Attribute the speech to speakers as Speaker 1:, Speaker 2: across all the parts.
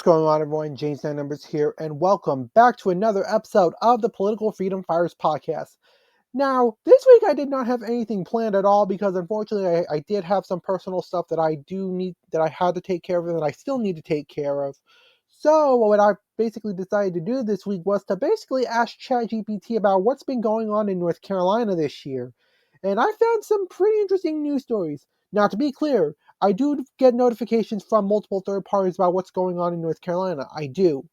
Speaker 1: going on, everyone? James Nine Numbers here, and welcome back to another episode of the Political Freedom Fighters Podcast. Now, this week I did not have anything planned at all because, unfortunately, I did have some personal stuff that I had to take care of and that I still need to take care of. So, what I basically decided to do this week was to basically ask ChatGPT about what's been going on in North Carolina this year. And I found some pretty interesting news stories. Now, to be clear, I do get notifications from multiple third parties about what's going on in North Carolina. I do.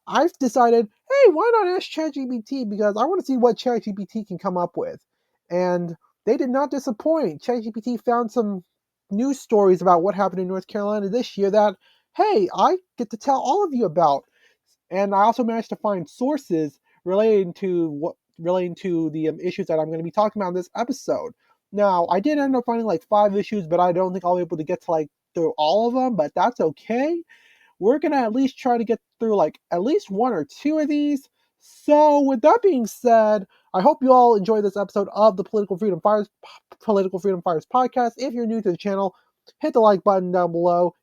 Speaker 1: I've decided, hey, why not ask ChatGPT, because I want to see what ChatGPT can come up with. And they did not disappoint. ChatGPT found some news stories about what happened in North Carolina this year that, hey, I get to tell all of you about. And I also managed to find sources relating to the issues that I'm going to be talking about in this episode. Now, I did end up finding like 5 issues, but I don't think I'll be able to get to through all of them, but that's okay. We're going to at least try to get through at least 1 or 2 of these. So, with that being said, I hope you all enjoy this episode of the Political Freedom Fighters podcast. If you're new to the channel, hit the like button down below.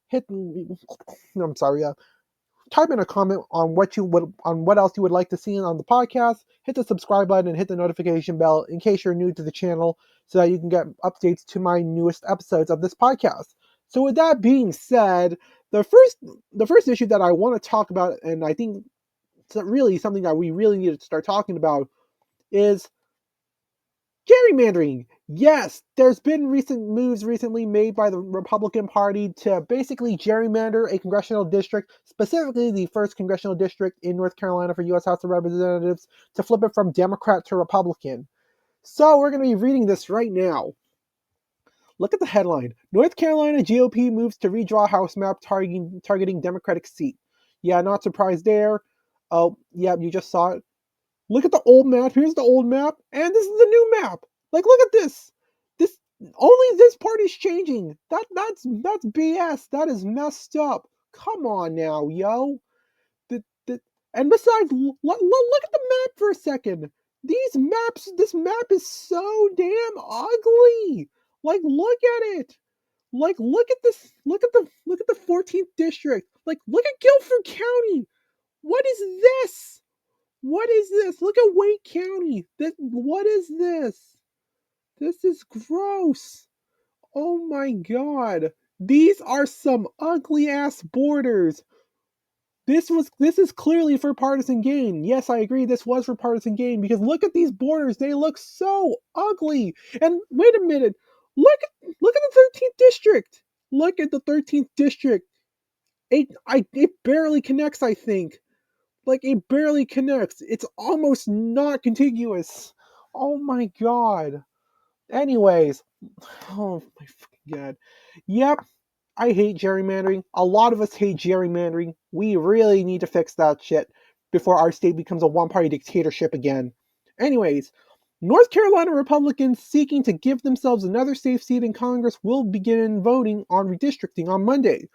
Speaker 1: Type in a comment on what else you would like to see on the podcast. Hit the subscribe button and hit the notification bell in case you're new to the channel so that you can get updates to my newest episodes of this podcast. So with that being said, the first issue that I want to talk about, and I think it's really something that we really need to start talking about, is gerrymandering. Yes, there's been recent moves recently made by the Republican Party to basically gerrymander a congressional district, specifically the 1st Congressional District in North Carolina for U.S. House of Representatives, to flip it from Democrat to Republican. So we're going to be reading this right now. Look at the headline. North Carolina GOP moves to redraw House map targeting Democratic seat. Yeah, not surprised there. Oh, yeah, you just saw it. Look at the old map. Here's the old map, and this is the new map. Look at this. Only this party's changing. That's BS. That is messed up. Come on now, yo. And besides, look at the map for a second. This map is so damn ugly. Look at it. Look at this. Look at the 14th district. Look at Guilford County. What is this? What is this? Look at Wake County. What is this? This is gross. Oh my god. These are some ugly ass borders. This is clearly for partisan gain. Yes, I agree this was for partisan gain, because look at these borders. They look so ugly. And wait a minute. Look at the 13th district. Look at the 13th district. It barely connects, I think. It barely connects. It's almost not contiguous. Oh my god. Anyways. Oh my fucking god. Yep. I hate gerrymandering. A lot of us hate gerrymandering. We really need to fix that shit before our state becomes a one-party dictatorship again. Anyways. North Carolina Republicans seeking to give themselves another safe seat in Congress will begin voting on redistricting on Monday.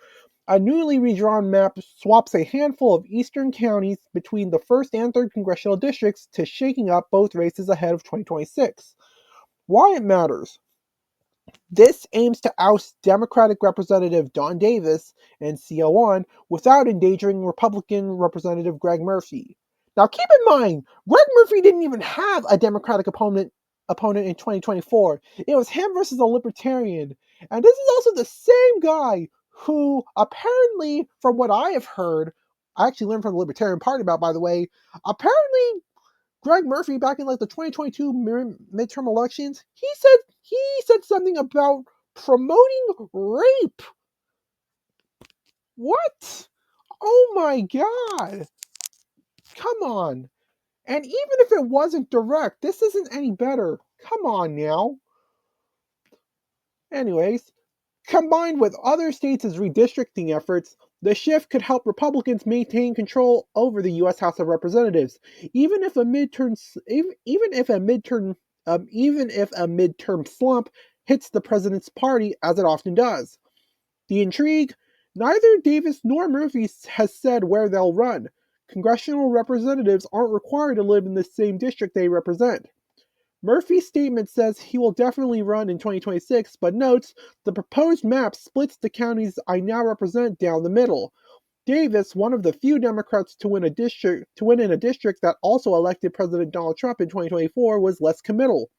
Speaker 1: A newly redrawn map swaps a handful of eastern counties between the 1st and 3rd congressional districts to shaking up both races ahead of 2026. Why it matters. This aims to oust Democratic Representative Don Davis and CO1 without endangering Republican Representative Greg Murphy. Now keep in mind, Greg Murphy didn't even have a Democratic opponent in 2024. It was him versus a Libertarian. And this is also the same guy who apparently, from what I have heard, I actually learned from the Libertarian Party about, by the way, apparently Greg Murphy, back in the 2022 midterm elections, he said something about promoting rape. What? Oh my god. Come on. And even if it wasn't direct, this isn't any better. Come on now. Anyways, combined with other states' redistricting efforts, the shift could help Republicans maintain control over the U.S. House of Representatives, even if a midterm slump hits the president's party, as it often does. The intrigue: neither Davis nor Murphy has said where they'll run. Congressional representatives aren't required to live in the same district they represent. Murphy's statement says he will definitely run in 2026, but notes the proposed map splits the counties I now represent down the middle. Davis, one of the few Democrats to win in a district that also elected President Donald Trump in 2024, was less committal.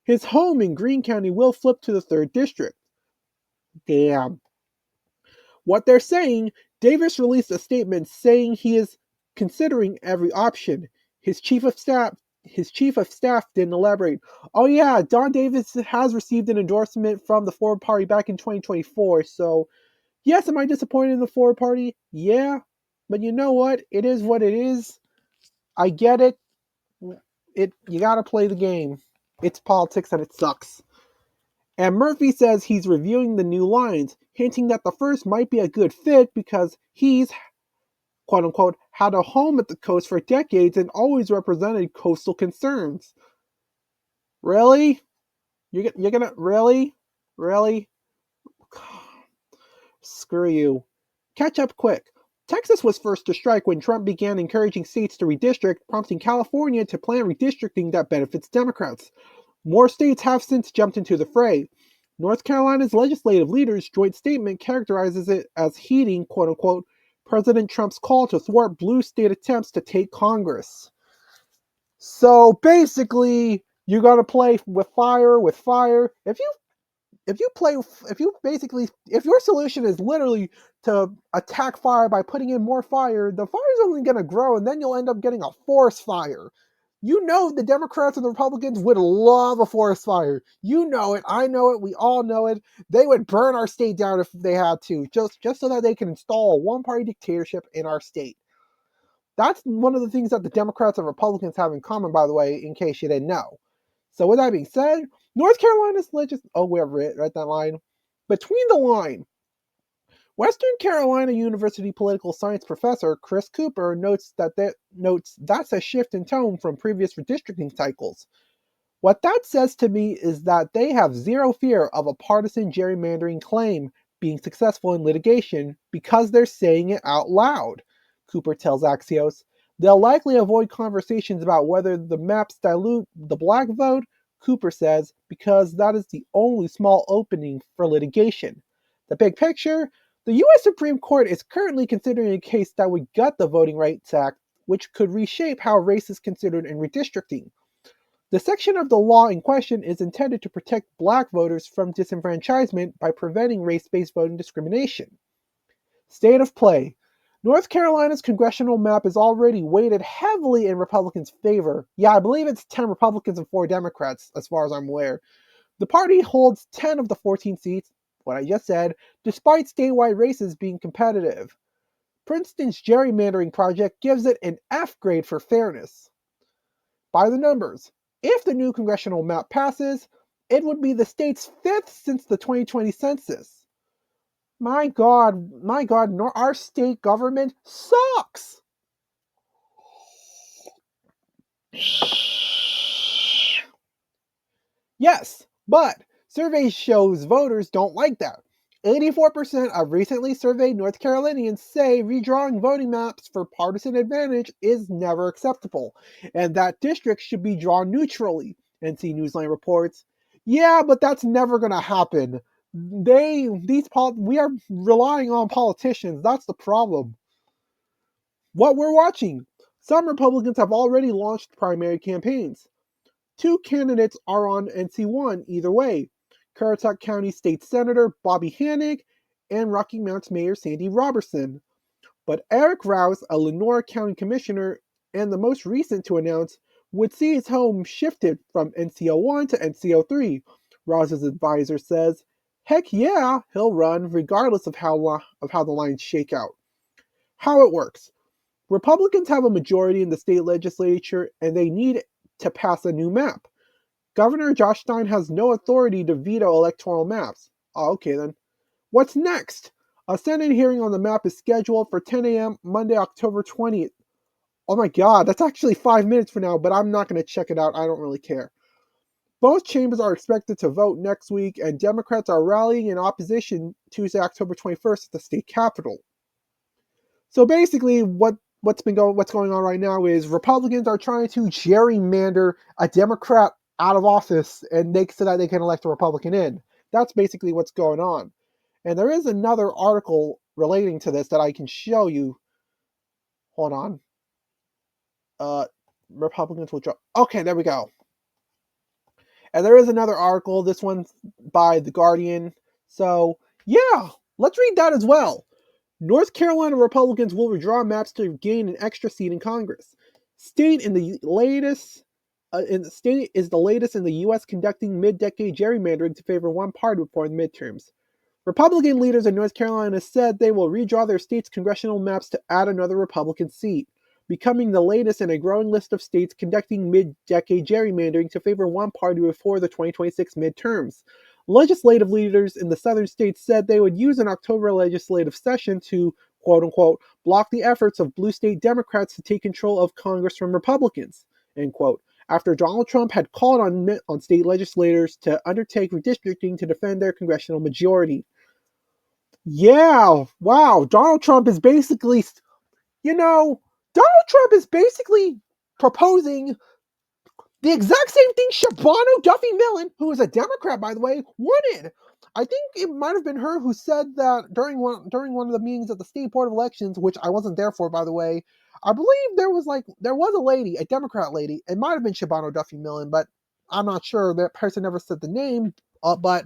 Speaker 1: His home in Greene County will flip to the 3rd district. Damn. What they're saying, Davis released a statement saying he is considering every option. His chief of staff didn't elaborate. Oh yeah, Don Davis has received an endorsement from the Forward Party back in 2024, so yes, am I disappointed in the Forward Party? Yeah, but you know what? It is what it is. I get it. You gotta play the game. It's politics and it sucks. And Murphy says he's reviewing the new lines, hinting that the first might be a good fit because he's, quote unquote, had a home at the coast for decades and always represented coastal concerns. Really? You're gonna, really? Really? Screw you. Catch up quick. Texas was first to strike when Trump began encouraging states to redistrict, prompting California to plan redistricting that benefits Democrats. More states have since jumped into the fray. North Carolina's legislative leader's joint statement characterizes it as heeding, quote unquote, President Trump's call to thwart blue state attempts to take Congress. So basically, you gotta play with fire with fire. If your solution is literally to attack fire by putting in more fire, the fire is only going to grow and then you'll end up getting a forest fire. You know the Democrats and the Republicans would love a forest fire. You know it, I know it, we all know it. They would burn our state down if they had to, just so that they can install a one-party dictatorship in our state. That's one of the things that the Democrats and Republicans have in common, by the way, in case you didn't know. So with that being said, North Carolina's read that line. Between the line, Western Carolina University political science professor Chris Cooper notes that's a shift in tone from previous redistricting cycles. What that says to me is that they have zero fear of a partisan gerrymandering claim being successful in litigation because they're saying it out loud, Cooper tells Axios. They'll likely avoid conversations about whether the maps dilute the black vote, Cooper says, because that is the only small opening for litigation. The big picture, the U.S. Supreme Court is currently considering a case that would gut the Voting Rights Act, which could reshape how race is considered in redistricting. The section of the law in question is intended to protect black voters from disenfranchisement by preventing race-based voting discrimination. State of play. North Carolina's congressional map is already weighted heavily in Republicans' favor. Yeah, I believe it's 10 Republicans and 4 Democrats, as far as I'm aware. The party holds 10 of the 14 seats, what I just said, despite statewide races being competitive. Princeton's gerrymandering project gives it an F grade for fairness. By the numbers, if the new congressional map passes, it would be the state's 5th since the 2020 census. My God, our state government sucks! Yes, but surveys shows voters don't like that. 84% of recently surveyed North Carolinians say redrawing voting maps for partisan advantage is never acceptable, and that districts should be drawn neutrally, NC Newsline reports. Yeah, but that's never gonna happen. We are relying on politicians. That's the problem. What we're watching. Some Republicans have already launched primary campaigns. 2 candidates are on NC1 either way. Currituck County State Senator Bobby Hanig and Rocky Mount's Mayor Sandy Robertson. But Eric Rouse, a Lenora County Commissioner and the most recent to announce, would see his home shifted from NC01 to NC03. Rouse's advisor says, heck yeah, he'll run regardless of how the lines shake out. How it works. Republicans have a majority in the state legislature and they need to pass a new map. Governor Josh Stein has no authority to veto electoral maps. Oh, okay then. What's next? A Senate hearing on the map is scheduled for 10 a.m. Monday, October 20th. Oh my God, that's actually 5 minutes from now, but I'm not going to check it out. I don't really care. Both chambers are expected to vote next week, and Democrats are rallying in opposition Tuesday, October 21st at the state capitol. So basically, what's going on right now is Republicans are trying to gerrymander a Democrat out of office and so that they can elect a Republican in. That's basically what's going on. And there is another article relating to this that I can show you. Hold on. Republicans will drop. Okay, there we go. And there is another article, this one by The Guardian. So, yeah, let's read that as well. North Carolina Republicans will withdraw maps to gain an extra seat in Congress. State is the latest in the U.S. conducting mid-decade gerrymandering to favor one party before the midterms. Republican leaders in North Carolina said they will redraw their state's congressional maps to add another Republican seat, becoming the latest in a growing list of states conducting mid-decade gerrymandering to favor one party before the 2026 midterms. Legislative leaders in the southern states said they would use an October legislative session to, quote-unquote, block the efforts of blue state Democrats to take control of Congress from Republicans, end quote, after Donald Trump had called on state legislators to undertake redistricting to defend their congressional majority. Yeah, wow, Donald Trump is basically, Donald Trump is basically proposing the exact same thing Shabano Duffy Millen, who is a Democrat, by the way, wanted. I think it might have been her who said that during one of the meetings at the State Board of Elections, which I wasn't there for, by the way. I believe there was a lady, a Democrat lady. It might have been Shabano Duffy Millen, but I'm not sure. That person never said the name. But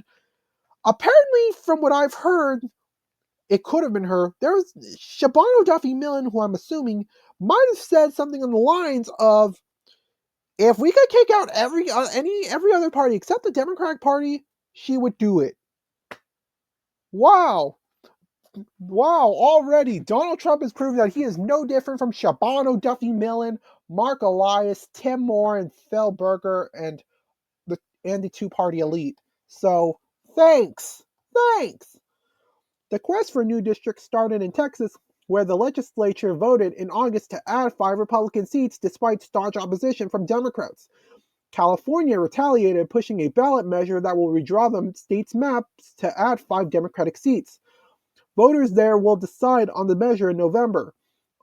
Speaker 1: apparently, from what I've heard, it could have been her. There was Shabano Duffy Millen, who I'm assuming might have said something on the lines of, if we could kick out every other party except the Democratic Party, she would do it. Wow. Already Donald Trump has proven that he is no different from Shabano Duffy Millen, Mark Elias, Tim Moore, and Phil Berger, and the two-party elite. So, thanks. The quest for new districts started in Texas, where the legislature voted in August to add 5 Republican seats despite staunch opposition from Democrats. California retaliated, pushing a ballot measure that will redraw the state's maps to add 5 Democratic seats. Voters there will decide on the measure in November.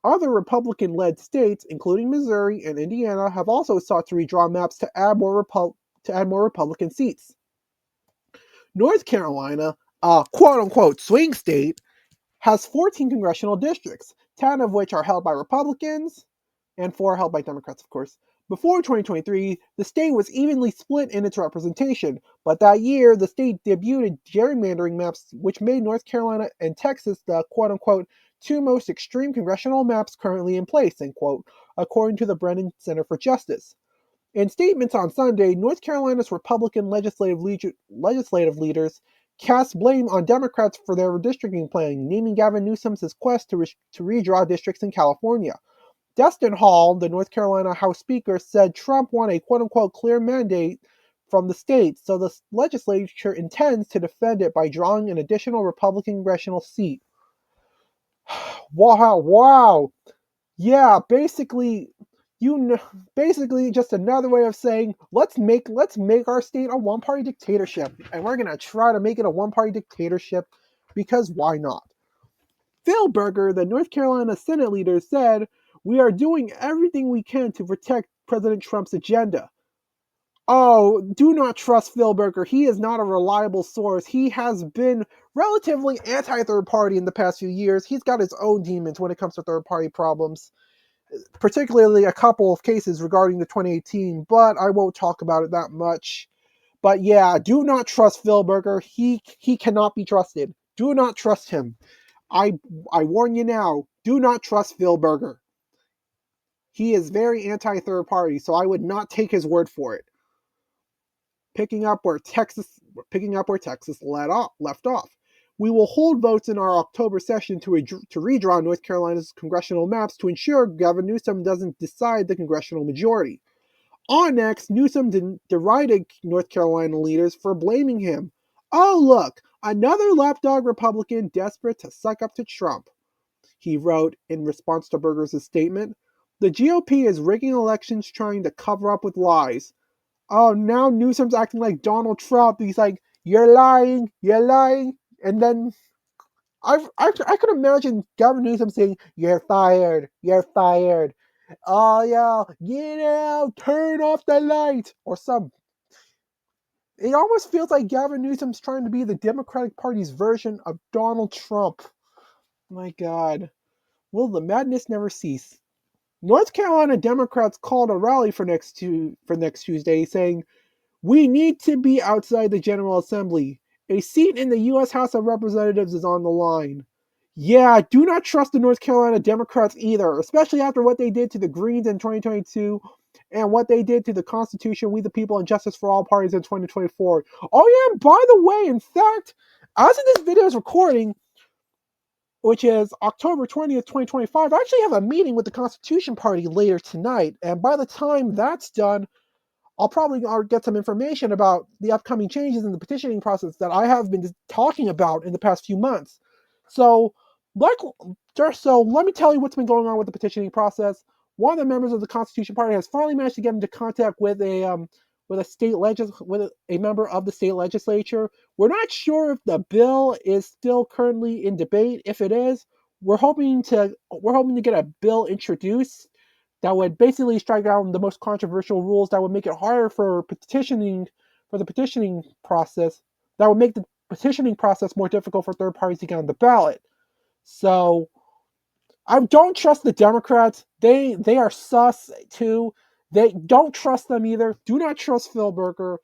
Speaker 1: Other Republican-led states, including Missouri and Indiana, have also sought to redraw maps to add more Republican seats. North Carolina, a quote-unquote swing state, has 14 congressional districts, 10 of which are held by Republicans, and 4 held by Democrats, of course. Before 2023, the state was evenly split in its representation, but that year, the state debuted gerrymandering maps, which made North Carolina and Texas the quote-unquote 2 most extreme congressional maps currently in place, end quote, according to the Brennan Center for Justice. In statements on Sunday, North Carolina's Republican legislative leaders cast blame on Democrats for their redistricting plan, naming Gavin Newsom's quest to redraw districts in California. Destin Hall, the North Carolina House Speaker, said Trump won a quote-unquote clear mandate from the state, so the legislature intends to defend it by drawing an additional Republican congressional seat. Wow. Yeah, basically just another way of saying let's make our state a one-party dictatorship, and we're gonna try to make it a one-party dictatorship because why not? Phil Berger, the North Carolina Senate leader, said, "We are doing everything we can to protect President Trump's agenda." Oh, do not trust Phil Berger. He is not a reliable source. He has been relatively anti-third party in the past few years. He's got his own demons when it comes to third party problems, particularly a couple of cases regarding the 2018, but I won't talk about it that much. But yeah, do not trust Phil Berger. He cannot be trusted. Do not trust him. I warn you now, do not trust Phil Berger. He is very anti-third party, so I would not take his word for it. Picking up where Texas left off. We will hold votes in our October session to redraw North Carolina's congressional maps to ensure Gavin Newsom doesn't decide the congressional majority. On next, Newsom derided North Carolina leaders for blaming him. Oh, look, another lapdog Republican desperate to suck up to Trump, he wrote in response to Berger's statement. The GOP is rigging elections trying to cover up with lies. Oh, now Newsom's acting like Donald Trump. He's like, you're lying. And then I could imagine Gavin Newsom saying, you're fired. Oh, yeah, get out, turn off the light. Or some. It almost feels like Gavin Newsom's trying to be the Democratic Party's version of Donald Trump. My God. Will the madness never cease? North Carolina Democrats called a rally for next Tuesday, saying, "We need to be outside the General Assembly. A seat in the U.S. House of Representatives is on the line." Yeah, do not trust the North Carolina Democrats either, especially after what they did to the Greens in 2022 and what they did to the Constitution, We the People, and Justice for All parties in 2024. Oh, yeah, and by the way, in fact, as of this video is recording, which is October 20th, 2025, I actually have a meeting with the Constitution Party later tonight. And by the time that's done, I'll probably get some information about the upcoming changes in the petitioning process that I have been talking about in the past few months. So, like, so let me tell you what's been going on with the petitioning process. One of the members of the Constitution Party has finally managed to get into contact with a member of the state legislature. We're not sure if the bill is still currently in debate. If it is, we're hoping to get a bill introduced that would basically strike down the most controversial rules that would make it harder for the petitioning process, that would make the petitioning process more difficult for third parties to get on the ballot. So I don't trust the Democrats. They are sus too. They don't trust them either. Do not trust Phil Berger.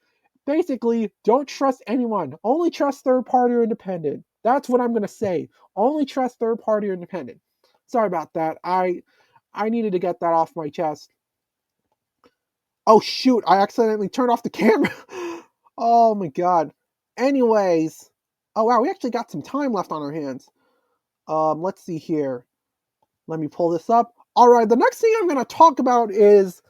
Speaker 1: Basically, don't trust anyone. Only trust third party or independent. That's what I'm gonna say. Only trust third party or independent. Sorry about that. I needed to get that off my chest. Oh shoot, I accidentally turned off the camera. Oh my god. Anyways. Oh wow, we actually got some time left on our hands. Let's see here. Let me pull this up. Alright, the next thing I'm gonna talk about is,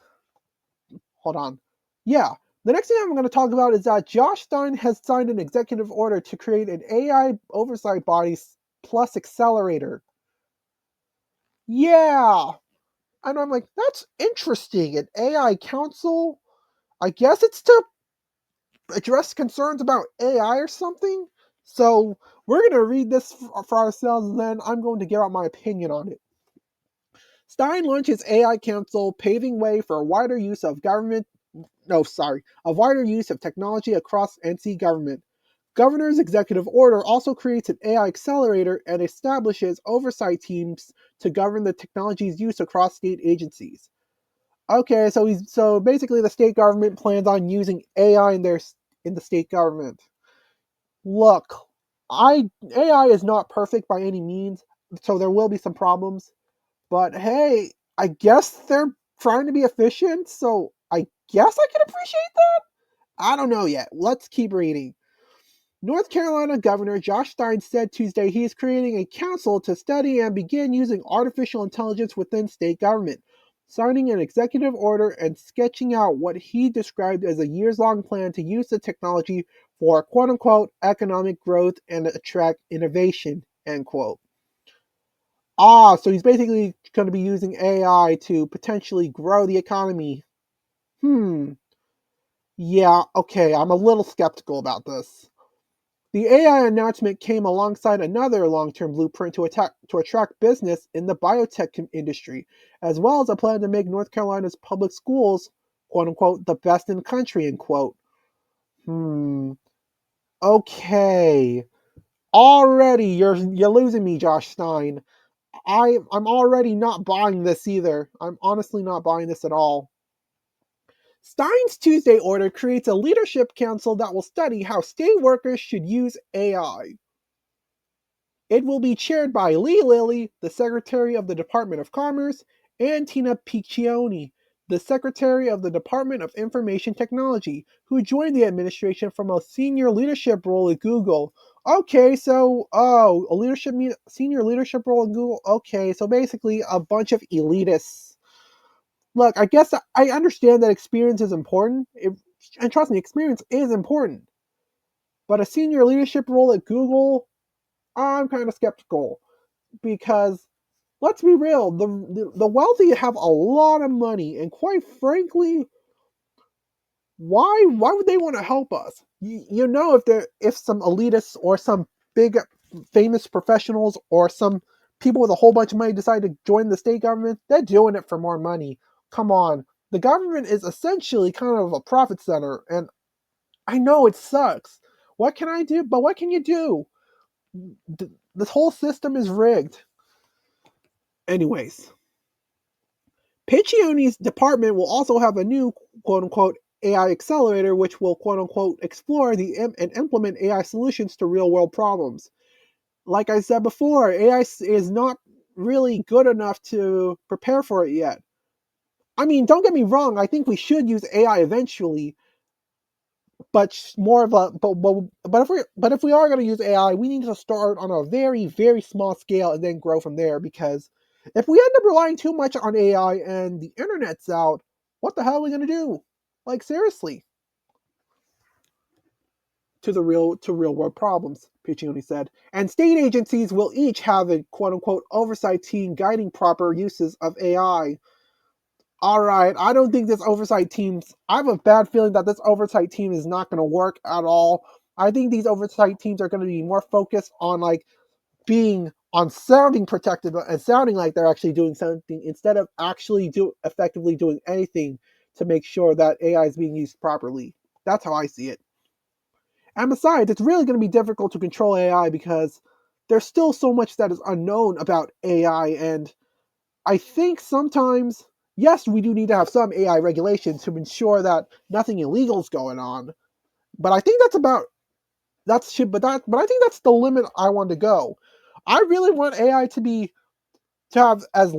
Speaker 1: hold on. Yeah. The next thing I'm going to talk about is that Josh Stein has signed an executive order to create an AI oversight body plus accelerator. Yeah. And I'm like, that's interesting. An AI council? I guess it's to address concerns about AI or something. So we're going to read this for ourselves, and then I'm going to give out my opinion on it. Stein launches AI Council, paving way for a wider use of wider use of technology across NC government. Governor's executive order also creates an AI accelerator and establishes oversight teams to govern the technology's use across state agencies. Okay, so basically the state government plans on using AI in the state government. Look, AI is not perfect by any means, so there will be some problems. But hey, I guess they're trying to be efficient, so I guess I can appreciate that. I don't know yet. Let's keep reading. North Carolina Governor Josh Stein said Tuesday he is creating a council to study and begin using artificial intelligence within state government, signing an executive order and sketching out what he described as a years-long plan to use the technology for quote-unquote economic growth and attract innovation, end quote. So he's basically going to be using AI to potentially grow the economy. Yeah, okay, I'm a little skeptical about this. The AI announcement came alongside another long-term blueprint to attract business in the biotech industry, as well as a plan to make North Carolina's public schools, quote unquote, the best in the country, end quote. Okay. Already you're losing me, Josh Stein. I'm already not buying this either. I'm honestly not buying this at all. Stein's Tuesday order creates a leadership council that will study how state workers should use AI. It will be chaired by Lee Lilly, the Secretary of the Department of Commerce, and Tina Piccioni, the Secretary of the Department of Information Technology, who joined the administration from a senior leadership role at Google. Okay, so senior leadership role at Google. Okay, so basically a bunch of elitists. Look, I guess I understand that experience is important, and trust me, experience is important. But a senior leadership role at Google, I'm kind of skeptical because let's be real, the wealthy have a lot of money, and quite frankly, why would they want to help us? If some elitists or some big famous professionals or some people with a whole bunch of money decide to join the state government, they're doing it for more money. Come on. The government is essentially kind of a profit center, and I know it sucks. What can I do? But what can you do? this whole system is rigged. Anyways, Piccioni's department will also have a new quote-unquote AI accelerator, which will quote-unquote explore and implement AI solutions to real-world problems. Like I said before, AI is not really good enough to prepare for it yet. I mean, don't get me wrong, I think we should use AI eventually, but more of a but if we are going to use AI, we need to start on a very, very small scale and then grow from there, because if we end up relying too much on AI and the internet's out, what the hell are we going to do? Like, seriously. To real world problems, Piccioni said. And state agencies will each have a quote unquote oversight team guiding proper uses of AI. Alright, I don't think I have a bad feeling that this oversight team is not going to work at all. I think these oversight teams are going to be more focused on sounding protective and sounding like they're actually doing something, instead of actually effectively doing anything to make sure that AI is being used properly. That's how I see it. And besides, it's really going to be difficult to control AI because there's still so much that is unknown about AI. And I think sometimes, yes, we do need to have some AI regulation to ensure that nothing illegal is going on. But I think but I think that's the limit I want to go. I really want AI to have as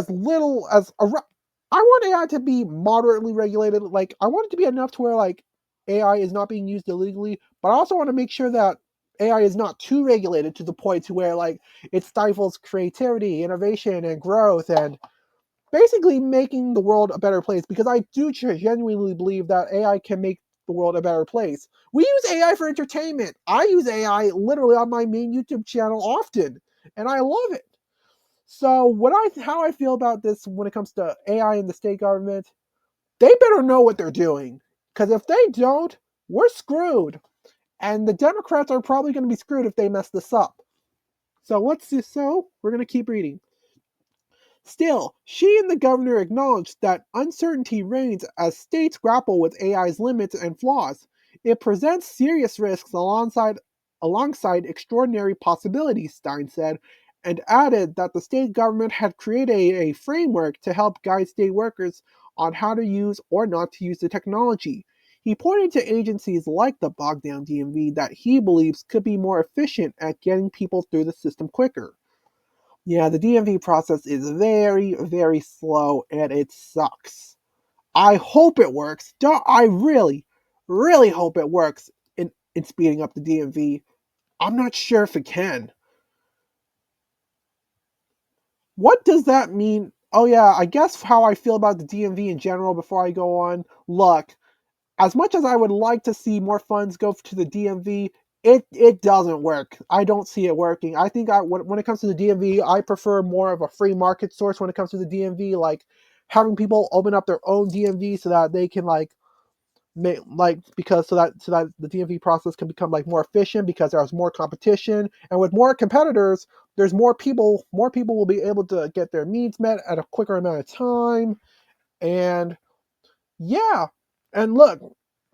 Speaker 1: little as I want AI to be moderately regulated. Like, I want it to be enough to where like AI is not being used illegally, but I also want to make sure that AI is not too regulated to the point to where like it stifles creativity, innovation, and growth, and basically making the world a better place. Because I do genuinely believe that AI can make the world a better place. We use AI for entertainment. I use AI literally on my main YouTube channel often, and I love it. So how I feel about this when it comes to AI in the state government, they better know what they're doing. Because if they don't, we're screwed. And the Democrats are probably going to be screwed if they mess this up. So we're going to keep reading. Still, she and the governor acknowledged that uncertainty reigns as states grapple with AI's limits and flaws. It presents serious risks alongside extraordinary possibilities, Stein said, and added that the state government had created a framework to help guide state workers on how to use or not to use the technology. He pointed to agencies like the bogged down DMV that he believes could be more efficient at getting people through the system quicker. Yeah, the DMV process is very, very slow and it sucks. I hope it works. I really, really hope it works in speeding up the DMV. I'm not sure if it can. What does that mean? Oh, yeah, I guess how I feel about the DMV in general before I go on. Look, as much as I would like to see more funds go to the DMV, it doesn't work. I don't see it working. I think when it comes to the DMV, I prefer more of a free market source when it comes to the DMV, like having people open up their own DMV so that they can because so that the DMV process can become like more efficient because there's more competition, and with more competitors, there's more people. More people will be able to get their needs met at a quicker amount of time, and yeah, and look,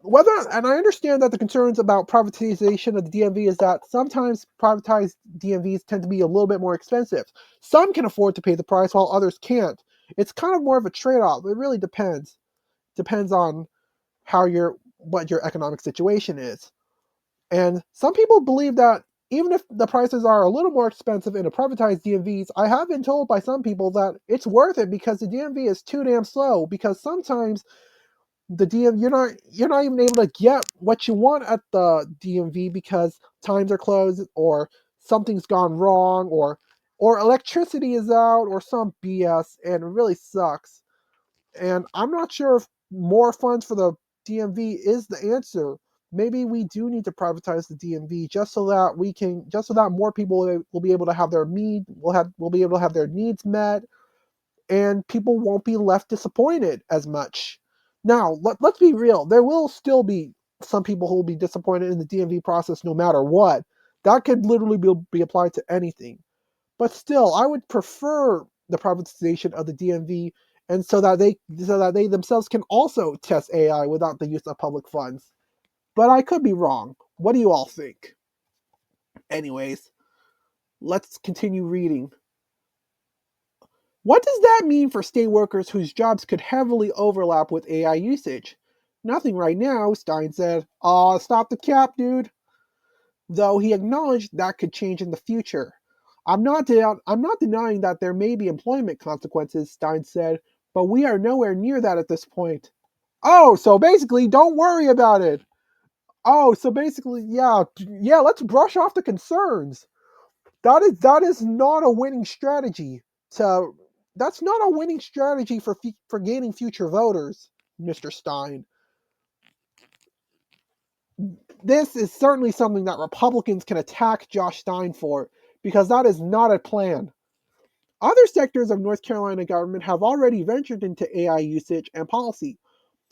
Speaker 1: and I understand that the concerns about privatization of the DMV is that sometimes privatized DMVs tend to be a little bit more expensive. Some can afford to pay the price while others can't. It's kind of more of a trade-off. It really depends. Depends on what your economic situation is. And some people believe that even if the prices are a little more expensive in a privatized DMVs, I have been told by some people that it's worth it because the DMV is too damn slow. Because sometimes the DM you're not even able to get what you want at the DMV because times are closed, or something's gone wrong, or electricity is out, or some BS, and it really sucks. And I'm not sure if more funds for the DMV is the answer. Maybe we do need to privatize the DMV just so that more people will be able to have will be able to have their needs met, and people won't be left disappointed as much. Now, let's be real. There will still be some people who will be disappointed in the DMV process no matter what. That could literally be applied to anything. But still, I would prefer the privatization of the DMV, and so that they themselves can also test AI without the use of public funds. But I could be wrong. What do you all think? Anyways, Let's continue reading. What does that mean for state workers whose jobs could heavily overlap with AI usage? Nothing right now, Stein said. Aw, stop the cap, dude. Though he acknowledged that could change in the future. I'm not denying that there may be employment consequences, Stein said, but we are nowhere near that at this point. Oh, so basically, don't worry about it. Oh, so basically, yeah, let's brush off the concerns. That is not a winning strategy. To That's not a winning strategy for gaining future voters, Mr. Stein. This is certainly something that Republicans can attack Josh Stein for, because that is not a plan. Other sectors of North Carolina government have already ventured into AI usage and policy.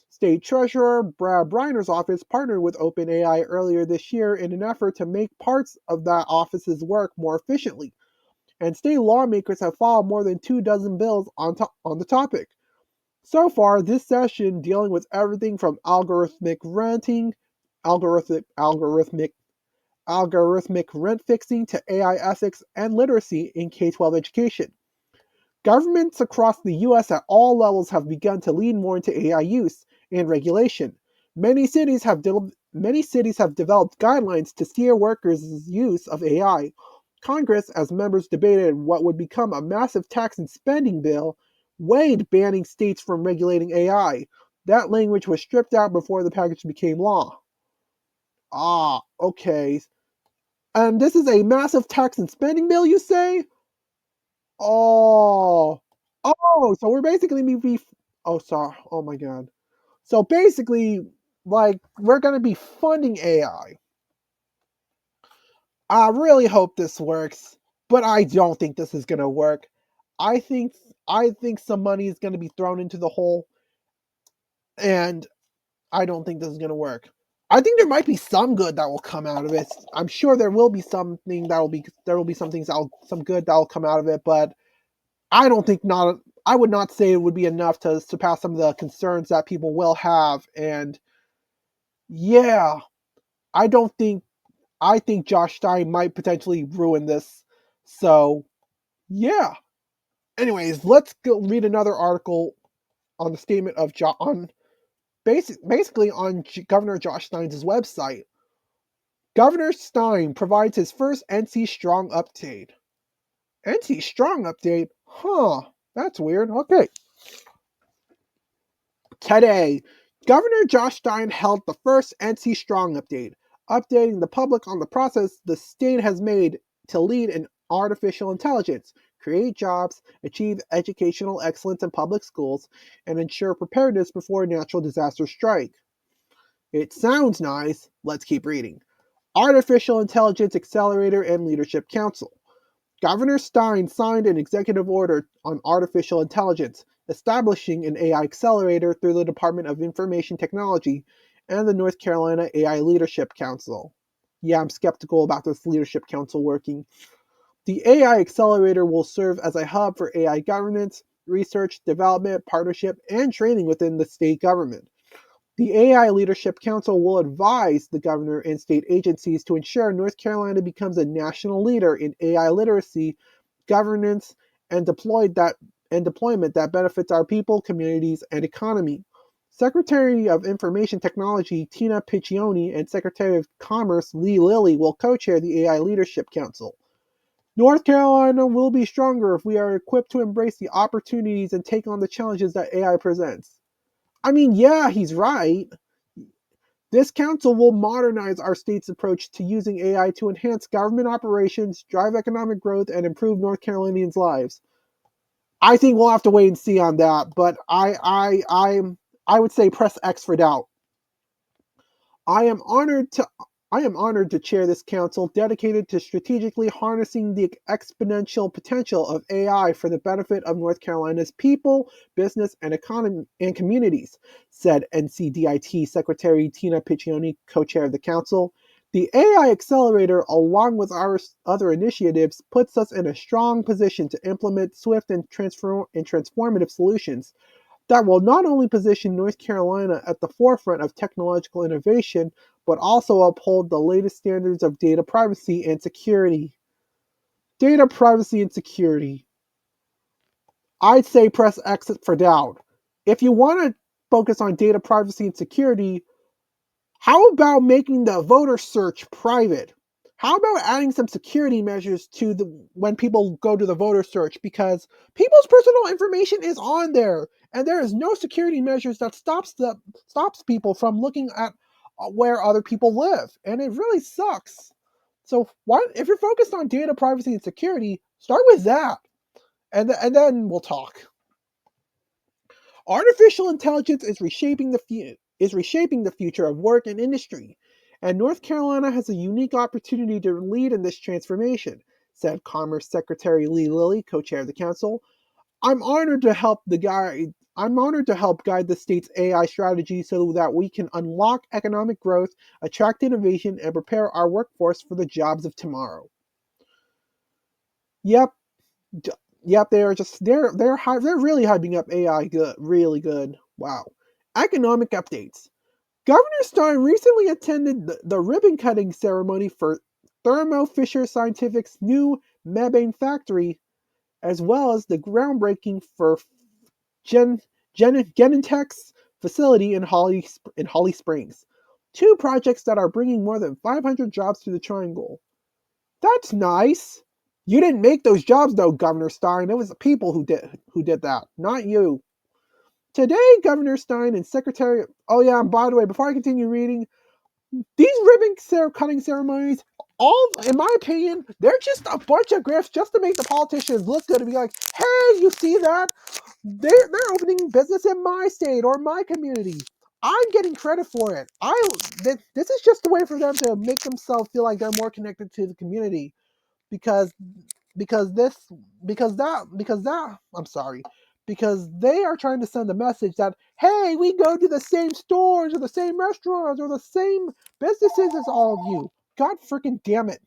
Speaker 1: State Treasurer Brad Briner's office partnered with OpenAI earlier this year in an effort to make parts of that office's work more efficiently, and state lawmakers have filed more than 24 bills on the topic. So far, this session dealing with everything from algorithmic rent fixing to AI ethics and literacy in K-12 education. Governments across the U.S. at all levels have begun to lean more into AI use and regulation. Many cities have developed guidelines to steer workers' use of AI. Congress, as members debated what would become a massive tax and spending bill, weighed banning states from regulating AI. That language was stripped out before the package became law. Ah, okay. And this is a massive tax and spending bill, you say? Oh, so we're basically oh, sorry. Oh my god. So basically, like, we're gonna be funding AI. I really hope this works, but I don't think this is gonna work. I think I think some money is gonna be thrown into the hole, and I don't think this is gonna work. I think there might be some good that will come out of it. I'm sure there will be some things some good that will come out of it, but I don't think not. I would not say it would be enough to surpass some of the concerns that people will have. And yeah, I don't think. I think Josh Stein might potentially ruin this. So yeah. Anyways, let's go read another article on the statement of basically on Governor Josh Stein's website. Governor Stein provides his first NC Strong update. NC Strong update? Huh. That's weird. Okay. Today, Governor Josh Stein held the first NC Strong update, updating the public on the process the state has made to lead in artificial intelligence, create jobs, achieve educational excellence in public schools, and ensure preparedness before natural disasters strike. It sounds nice. Let's keep reading. Artificial Intelligence Accelerator and Leadership Council. Governor Stein signed an executive order on artificial intelligence, establishing an AI accelerator through the Department of Information Technology and the North Carolina AI Leadership Council. Yeah, I'm skeptical about this leadership council working. The AI accelerator will serve as a hub for AI governance, research, development, partnership, and training within the state government. The AI Leadership Council will advise the governor and state agencies to ensure North Carolina becomes a national leader in AI literacy, governance, and deployment that benefits our people, communities, and economy. Secretary of Information Technology Tina Piccioni and Secretary of Commerce Lee Lilly will co-chair the AI Leadership Council. North Carolina will be stronger if we are equipped to embrace the opportunities and take on the challenges that AI presents. I mean, yeah, he's right. This council will modernize our state's approach to using AI to enhance government operations, drive economic growth, and improve North Carolinians' lives. I think we'll have to wait and see on that, but I would say press X for doubt. I am honored to I am honored to chair this council dedicated to strategically harnessing the exponential potential of AI for the benefit of North Carolina's people, business, and economy and communities, said NCDIT Secretary Tina Piccioni, co-chair of the council. The AI Accelerator, along with our other initiatives, puts us in a strong position to implement swift and transformative solutions that will not only position North Carolina at the forefront of technological innovation, but also uphold the latest standards of data privacy and security. Data privacy and security. I'd say press X for doubt. If you want to focus on data privacy and security, how about making the voter search private? How about adding some security measures to the when people go to the voter search, because people's personal information is on there and there is no security measures that stops people from looking at where other people live, and it really sucks. So why, if you're focused on data privacy and security, start with that, and then we'll talk. Artificial intelligence is reshaping the future of work and industry, and North Carolina has a unique opportunity to lead in this transformation, said Commerce Secretary Lee Lilly, co-chair of the council. I'm honored to help guide the state's AI strategy so that we can unlock economic growth, attract innovation, and prepare our workforce for the jobs of tomorrow. Yep, Yep, they're really hyping up AI good, really good. Wow. Economic updates. Governor Stein recently attended the ribbon cutting ceremony for Thermo Fisher Scientific's new Mebane factory, as well as the groundbreaking for Genentech's facility in Holly Springs. Two projects that are bringing more than 500 jobs to the Triangle. That's nice. You didn't make those jobs though, Governor Stein. It was the people who did that, not you. Today, Governor Stein and Secretary. Oh yeah, and by the way, before I continue reading, these ribbon cutting ceremonies, all in my opinion, they're just a bunch of grifts just to make the politicians look good and be like, hey, you see that? They're opening business in my state or my community. I'm getting credit for it. This is just a way for them to make themselves feel like they're more connected to the community, because because this because that I'm sorry, because they are trying to send a message that, hey, we go to the same stores or the same restaurants or the same businesses as all of you. God freaking damn it.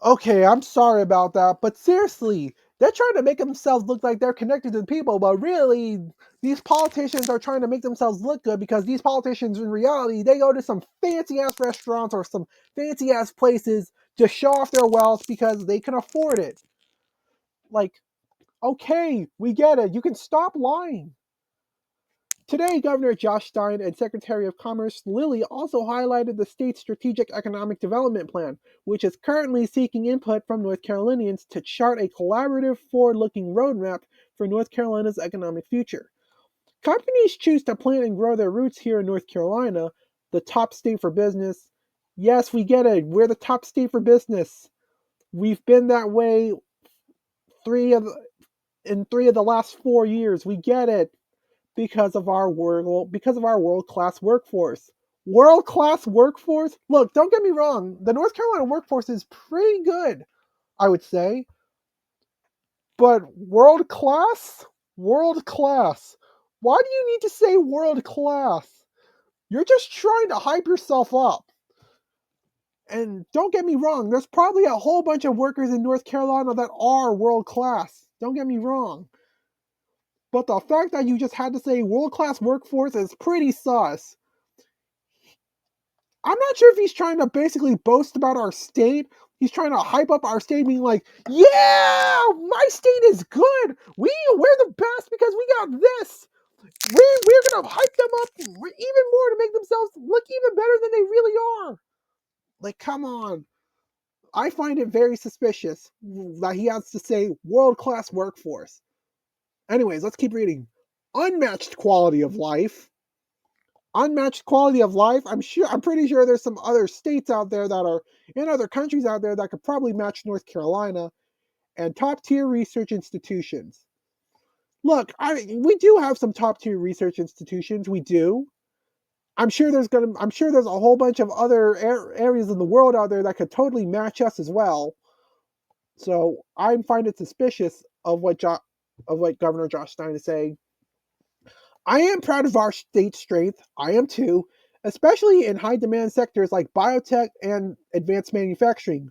Speaker 1: Okay, I'm sorry about that, but seriously, they're trying to make themselves look like they're connected to the people, but really, these politicians are trying to make themselves look good, because these politicians, in reality, they go to some fancy ass restaurants or some fancy ass places to show off their wealth because they can afford it. Like, okay, we get it. You can stop lying. Today, Governor Josh Stein and Secretary of Commerce Lilly also highlighted the state's Strategic Economic Development Plan, which is currently seeking input from North Carolinians to chart a collaborative, forward-looking roadmap for North Carolina's economic future. Companies choose to plant and grow their roots here in North Carolina, the top state for business. Yes, we get it. We're the top state for business. We've been that way in 3 of the last 4 years. We get it. Because of our world-class workforce. World-class workforce? Look, don't get me wrong. The North Carolina workforce is pretty good, I would say. But world-class? World-class. Why do you need to say world-class? You're just trying to hype yourself up. And don't get me wrong, there's probably a whole bunch of workers in North Carolina that are world-class. Don't get me wrong. But the fact that you just had to say world-class workforce is pretty sus. I'm not sure if he's trying to basically boast about our state. He's trying to hype up our state, being like, yeah, my state is good. We're the best because we got this. We're gonna hype them up even more to make themselves look even better than they really are. Like, come on. I find it very suspicious that he has to say world-class workforce. Anyways, let's keep reading. Unmatched quality of life. Unmatched quality of life. I'm pretty sure there's some other states out there that are in other countries out there that could probably match North Carolina. And top tier research institutions. Look, we do have some top tier research institutions. We do. I'm sure there's a whole bunch of other areas in the world out there that could totally match us as well. So I find it suspicious of what Governor Josh Stein is saying. I am proud of our state's strength. I am too, especially in high demand sectors like biotech and advanced manufacturing.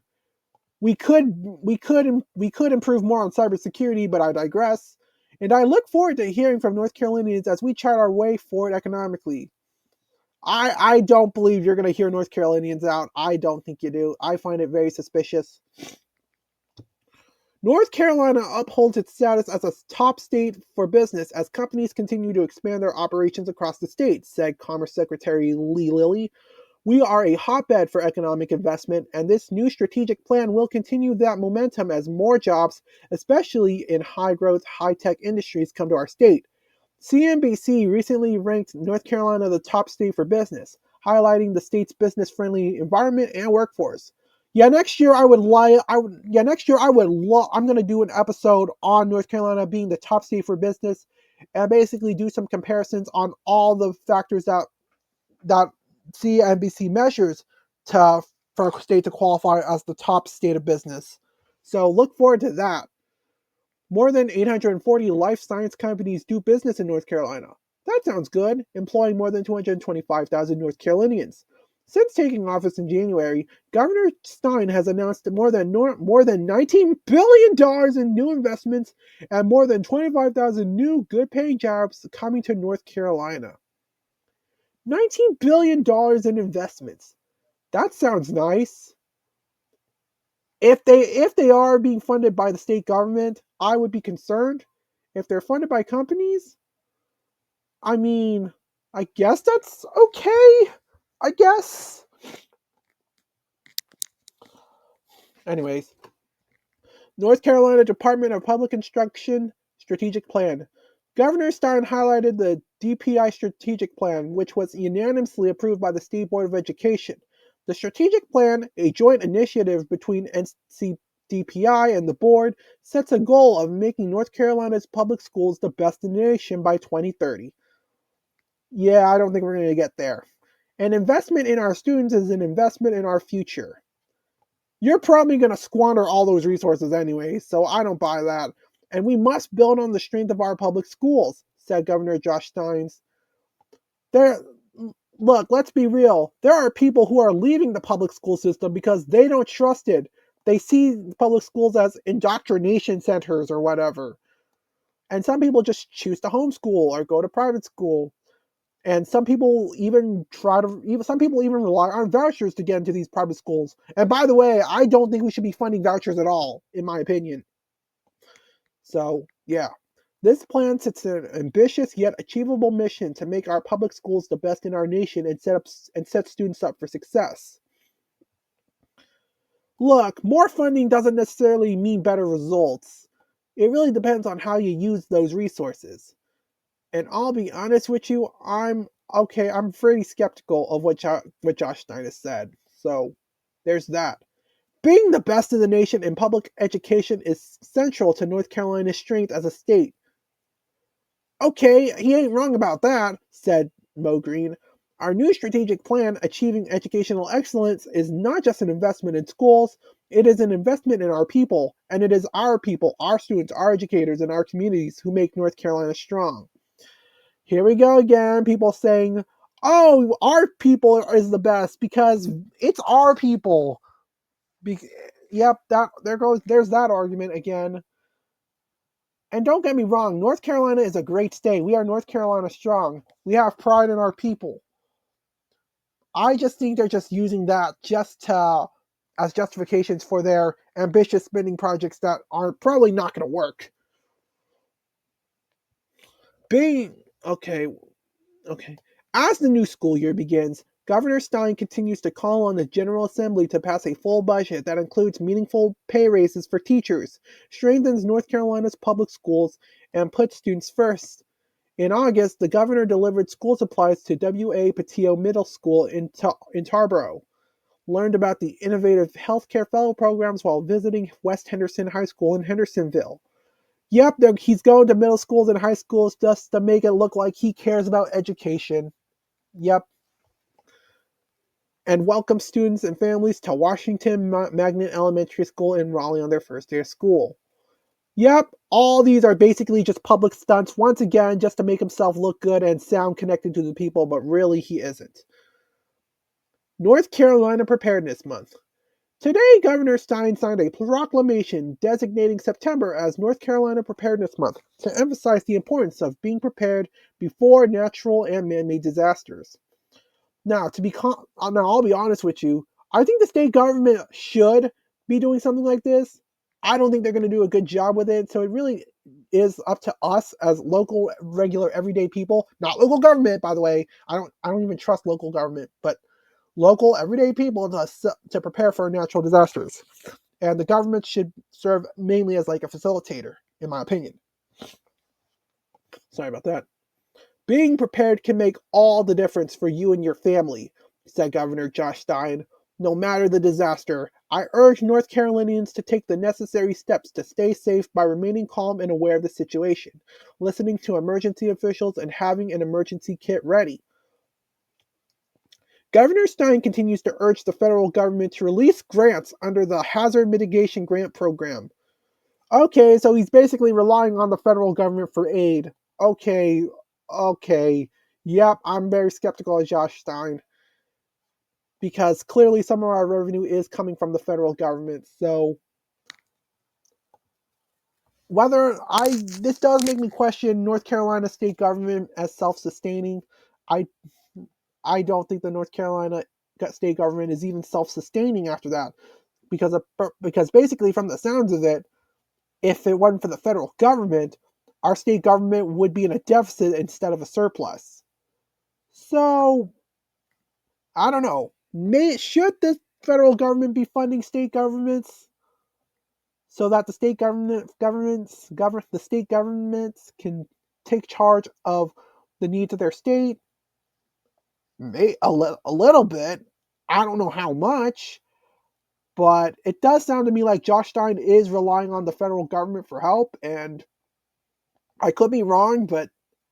Speaker 1: We could improve more on cybersecurity, but I digress. And I look forward to hearing from North Carolinians as we chart our way forward economically. I don't believe you're going to hear North Carolinians out. I don't think you do. I find it very suspicious. North Carolina upholds its status as a top state for business as companies continue to expand their operations across the state, said Commerce Secretary Lee Lilly. We are a hotbed for economic investment, and this new strategic plan will continue that momentum as more jobs, especially in high growth, high tech industries, come to our state. CNBC recently ranked North Carolina the top state for business, highlighting the state's business friendly environment and workforce. Yeah, next year I would lie. Next year I would. I'm gonna do an episode on North Carolina being the top state for business, and basically do some comparisons on all the factors that CNBC measures to for a state to qualify as the top state of business. So look forward to that. More than 840 life science companies do business in North Carolina. That sounds good, employing more than 225,000 North Carolinians. Since taking office in January, Governor Stein has announced more than $19 billion in new investments and more than 25,000 new good-paying jobs coming to North Carolina. $19 billion in investments. That sounds nice. If they are being funded by the state government, I would be concerned. If they're funded by companies, I mean, I guess that's okay. I guess. Anyways, North Carolina Department of Public Instruction Strategic Plan. Governor Stein highlighted the DPI Strategic Plan, which was unanimously approved by the State Board of Education. The Strategic Plan, a joint initiative between NCDPI and the board, sets a goal of making North Carolina's public schools the best in the nation by 2030. Yeah, I don't think we're going to get there. An investment in our students is an investment in our future. You're probably going to squander all those resources anyway, so I don't buy that. And we must build on the strength of our public schools, said Governor Josh Stein. Look, let's be real. There are people who are leaving the public school system because they don't trust it. They see public schools as indoctrination centers or whatever. And some people just choose to homeschool or go to private school. And some people even rely on vouchers to get into these private schools. And by the way, I don't think we should be funding vouchers at all, in my opinion. So, yeah. This plan sets an ambitious yet achievable mission to make our public schools the best in our nation and set students up for success. Look, more funding doesn't necessarily mean better results. It really depends on how you use those resources. And I'll be honest with you, I'm pretty skeptical of what Josh Stein has said. So, there's that. Being the best in the nation in public education is central to North Carolina's strength as a state. Okay, he ain't wrong about that, said Mo Green. Our new strategic plan, Achieving Educational Excellence, is not just an investment in schools, it is an investment in our people, and it is our people, our students, our educators, and our communities who make North Carolina strong. Here we go again, people saying, oh, our people is the best because it's our people. Yep, there's that argument again. And don't get me wrong, North Carolina is a great state. We are North Carolina strong. We have pride in our people. I just think they're just using that as justifications for their ambitious spending projects that are probably not going to work. Okay. As the new school year begins, Governor Stein continues to call on the General Assembly to pass a full budget that includes meaningful pay raises for teachers, strengthens North Carolina's public schools, and puts students first. In August, the governor delivered school supplies to W.A. Patillo Middle School in Tarboro, learned about the innovative healthcare fellow programs while visiting West Henderson High School in Hendersonville. Yep, he's going to middle schools and high schools just to make it look like he cares about education. Yep. And welcome students and families to Washington Magnet Elementary School in Raleigh on their first day of school. Yep, all these are basically just public stunts, once again, just to make himself look good and sound connected to the people, but really he isn't. North Carolina Preparedness Month. Today, Governor Stein signed a proclamation designating September as North Carolina Preparedness Month to emphasize the importance of being prepared before natural and man-made disasters. Now, I'll be honest with you. I think the state government should be doing something like this. I don't think they're going to do a good job with it. So it really is up to us as local, regular, everyday people. Not local government, by the way. I don't even trust local government, but local, everyday people to prepare for natural disasters. And the government should serve mainly as like a facilitator, in my opinion. Sorry about that. Being prepared can make all the difference for you and your family, said Governor Josh Stein. No matter the disaster, I urge North Carolinians to take the necessary steps to stay safe by remaining calm and aware of the situation, listening to emergency officials, and having an emergency kit ready. Governor Stein continues to urge the federal government to release grants under the Hazard Mitigation Grant Program. Okay, so he's basically relying on the federal government for aid. Okay. Yep, I'm very skeptical of Josh Stein because clearly some of our revenue is coming from the federal government. So this does make me question North Carolina state government as self-sustaining. I I don't think the North Carolina state government is even self-sustaining after that because basically from the sounds of it, if it wasn't for the federal government, our state government would be in a deficit instead of a surplus. So, I don't know. Should the federal government be funding state governments so that the state governments can take charge of the needs of their state? A little bit. I don't know how much, but it does sound to me like Josh Stein is relying on the federal government for help, and I could be wrong, but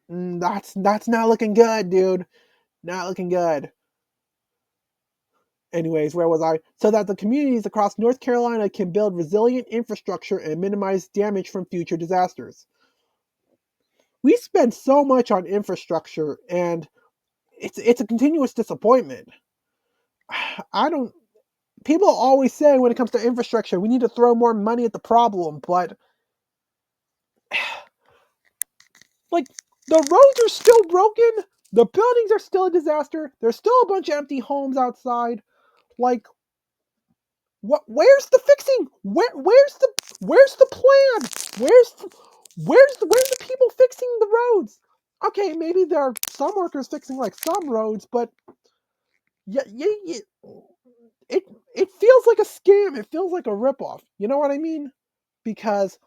Speaker 1: that's not looking good, dude. Not looking good. Anyways, where was I? So that the communities across North Carolina can build resilient infrastructure and minimize damage from future disasters. We spend so much on infrastructure, and it's a continuous disappointment. I don't. People always say when it comes to infrastructure, we need to throw more money at the problem, but like the roads are still broken, the buildings are still a disaster. There's still a bunch of empty homes outside. Like, what? Where's the fixing? Where's the plan? Where's the people fixing the roads? Okay, maybe there are some workers fixing like some roads, but yeah, it it feels like a scam. It feels like a ripoff. You know what I mean? Because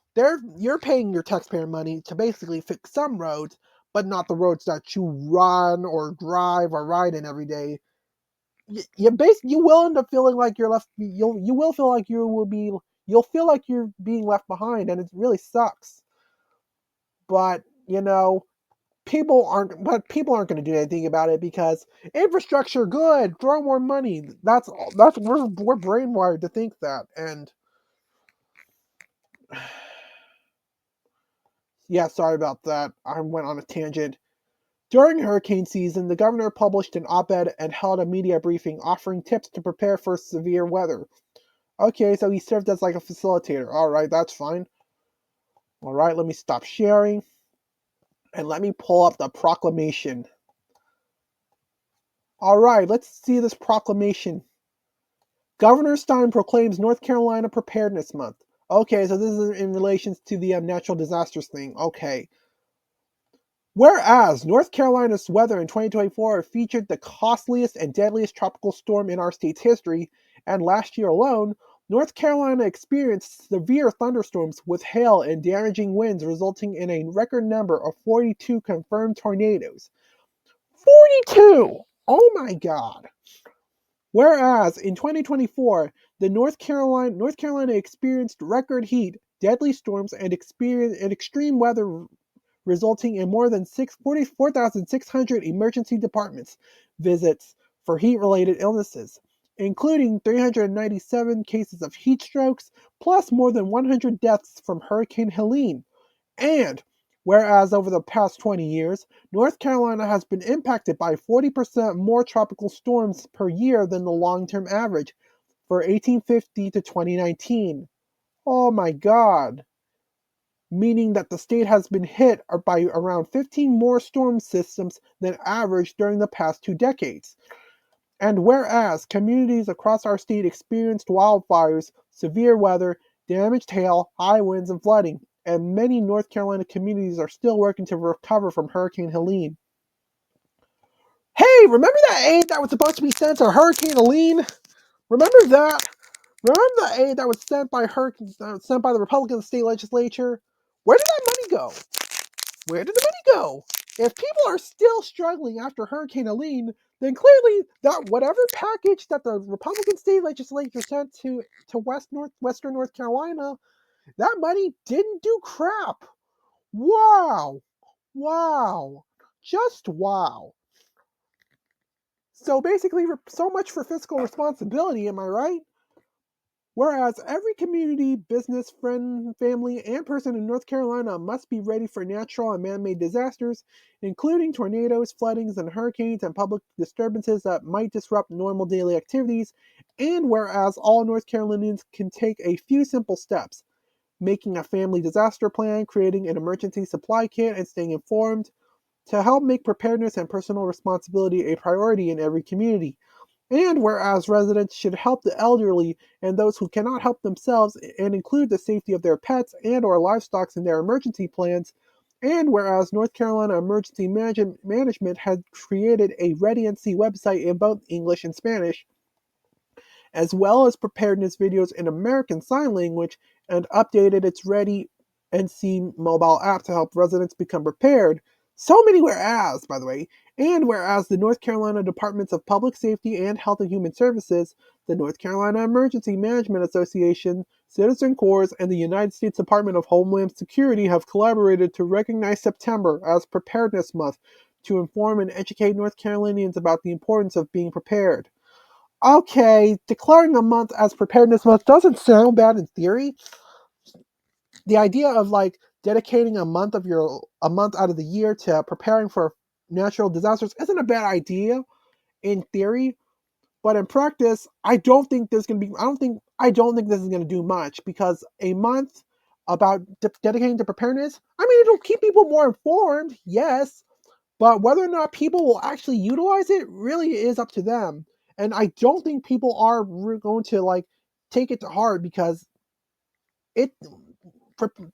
Speaker 1: you're paying your taxpayer money to basically fix some roads, but not the roads that you run or drive or ride in every day. You will end up feeling like you're left. You will feel like you'll feel like you're being left behind, and it really sucks. But people aren't going to do anything about it because infrastructure good, throw more money. That's we're brainwired to think that, and yeah, sorry about that. I went on a tangent. During hurricane season, the governor published an op-ed and held a media briefing offering tips to prepare for severe weather. Okay, so he served as like a facilitator. Alright, that's fine. Alright, let me stop sharing. And let me pull up the proclamation. Alright, let's see this proclamation. Governor Stein proclaims North Carolina Preparedness Month. Okay, so this is in relation to the natural disasters thing. Okay. Whereas North Carolina's weather in 2024 featured the costliest and deadliest tropical storm in our state's history, and last year alone, North Carolina experienced severe thunderstorms with hail and damaging winds resulting in a record number of 42 confirmed tornadoes. 42! Oh my god. Whereas in 2024, the North Carolina experienced record heat, deadly storms, and extreme weather resulting in more than 44,600 emergency departments visits for heat-related illnesses, including 397 cases of heat strokes, plus more than 100 deaths from Hurricane Helene. And whereas over the past 20 years, North Carolina has been impacted by 40% more tropical storms per year than the long-term average for 1850 to 2019. Oh my god. Meaning that the state has been hit by around 15 more storm systems than average during the past 2 decades. And whereas communities across our state experienced wildfires, severe weather, damaged hail, high winds, and flooding, and many North Carolina communities are still working to recover from Hurricane Helene. Hey, remember that aid that was supposed to be sent to Hurricane Helene? Remember that? Remember the aid that was sent by the Republican state legislature? Where did that money go? Where did the money go? If people are still struggling after Hurricane Helene, then clearly that whatever package that the Republican state legislature sent to Western North Carolina, that money didn't do crap. Wow. Wow. Just wow. So basically, so much for fiscal responsibility, am I right? Whereas every community, business, friend, family, and person in North Carolina must be ready for natural and man-made disasters, including tornadoes, floodings, and hurricanes and public disturbances that might disrupt normal daily activities, and whereas all North Carolinians can take a few simple steps, making a family disaster plan, creating an emergency supply kit, and staying informed, to help make preparedness and personal responsibility a priority in every community. And whereas residents should help the elderly and those who cannot help themselves and include the safety of their pets and or livestock in their emergency plans, and whereas North Carolina Emergency Management had created a Ready NC website in both English and Spanish, as well as preparedness videos in American Sign Language, and updated its Ready NC mobile app to help residents become prepared. So many whereas, by the way. And whereas the North Carolina Departments of Public Safety and Health and Human Services, the North Carolina Emergency Management Association, Citizen Corps, and the United States Department of Homeland Security have collaborated to recognize September as Preparedness Month to inform and educate North Carolinians about the importance of being prepared. Okay, declaring a month as Preparedness Month doesn't sound bad in theory. The idea of like dedicating a month out of the year to preparing for natural disasters isn't a bad idea in theory, but in practice, I don't think this is gonna do much because a month about dedicating to preparedness, I mean, it'll keep people more informed, yes, but whether or not people will actually utilize it really is up to them. And I don't think people are going to like take it to heart because it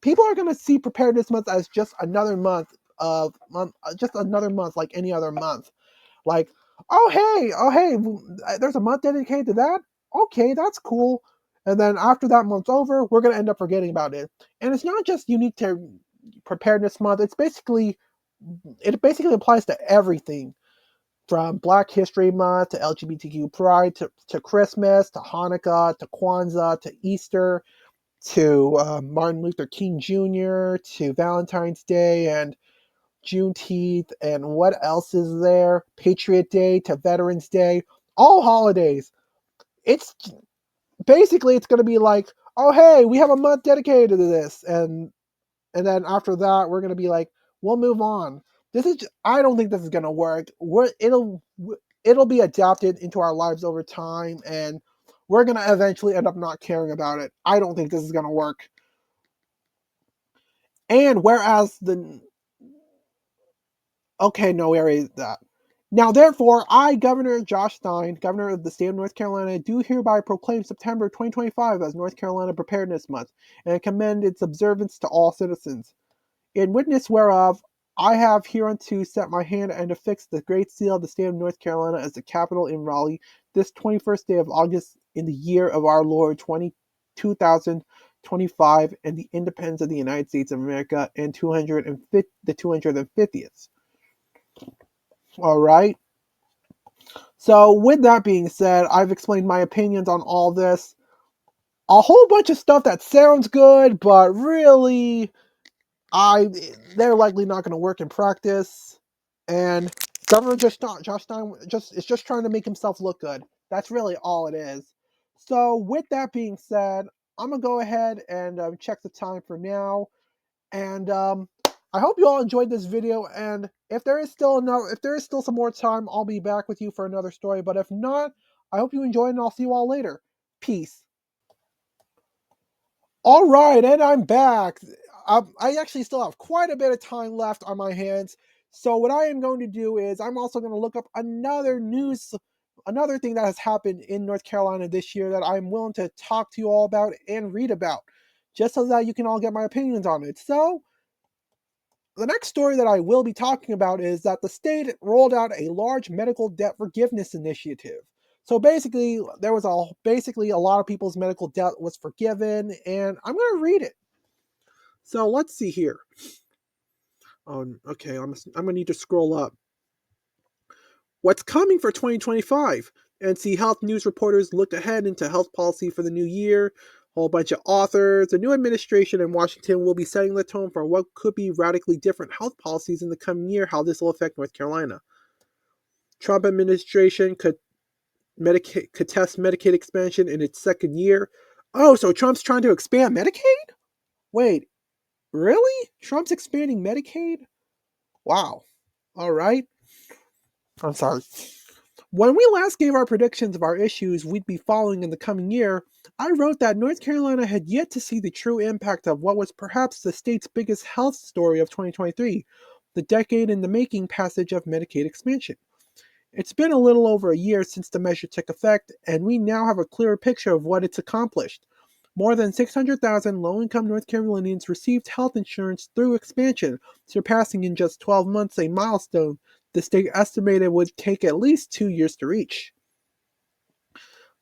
Speaker 1: people are going to see preparedness month as just another just another month like any other month. Like, oh hey, there's a month dedicated to that. Okay, that's cool. And then after that month's over, we're going to end up forgetting about it. And it's not just unique to preparedness month. It basically applies to everything from Black History Month to LGBTQ Pride to Christmas to Hanukkah to Kwanzaa to Easter to Martin Luther King Jr. to Valentine's Day and Juneteenth and what else is there? Patriot Day to Veterans Day, all holidays. It's basically it's going to be like, oh hey, we have a month dedicated to this, and then after that we're going to be like, we'll move on. I don't think this is going to work. It'll be adapted into our lives over time, and we're going to eventually end up not caring about it. I don't think this is going to work. And whereas the okay, no, we already did that. Now, therefore, I, Governor Josh Stein, Governor of the State of North Carolina, do hereby proclaim September 2025 as North Carolina Preparedness Month, and commend its observance to all citizens. In witness whereof, I have hereunto set my hand and affixed the Great Seal of the State of North Carolina as the capital in Raleigh, this 21st day of August in the year of our Lord 2025, and the independence of the United States of America, and the 250th. All right. So, with that being said, I've explained my opinions on all this. A whole bunch of stuff that sounds good, but really, they're likely not going to work in practice. And Governor Josh Stein is just trying to make himself look good. That's really all it is. So, with that being said, I'm gonna go ahead and check the time for now. And I hope you all enjoyed this video. And if there is still some more time, I'll be back with you for another story. But if not, I hope you enjoyed, and I'll see you all later. Peace. All right, and I'm back. I actually still have quite a bit of time left on my hands. So what I am going to do is I'm also going to look up another news another thing that has happened in North Carolina this year that I'm willing to talk to you all about and read about, just so that you can all get my opinions on it. So, the next story that I will be talking about is that the state rolled out a large medical debt forgiveness initiative. So basically, a lot of people's medical debt was forgiven, and I'm going to read it. So let's see here. Okay, I'm going to need to scroll up. What's coming for 2025? NC Health News reporters looked ahead into health policy for the new year. A whole bunch of authors. The new administration in Washington will be setting the tone for what could be radically different health policies in the coming year, how this will affect North Carolina. Trump administration could test Medicaid expansion in its second year. Oh, so Trump's trying to expand Medicaid? Wait, really? Trump's expanding Medicaid? Wow. All right. I'm sorry. When we last gave our predictions of our issues we'd be following in the coming year, I wrote that North Carolina had yet to see the true impact of what was perhaps the state's biggest health story of 2023, the decade in the making passage of Medicaid expansion. It's been a little over a year since the measure took effect, and we now have a clearer picture of what it's accomplished. More than 600,000 low-income North Carolinians received health insurance through expansion, surpassing in just 12 months a milestone the state estimated would take at least 2 years to reach.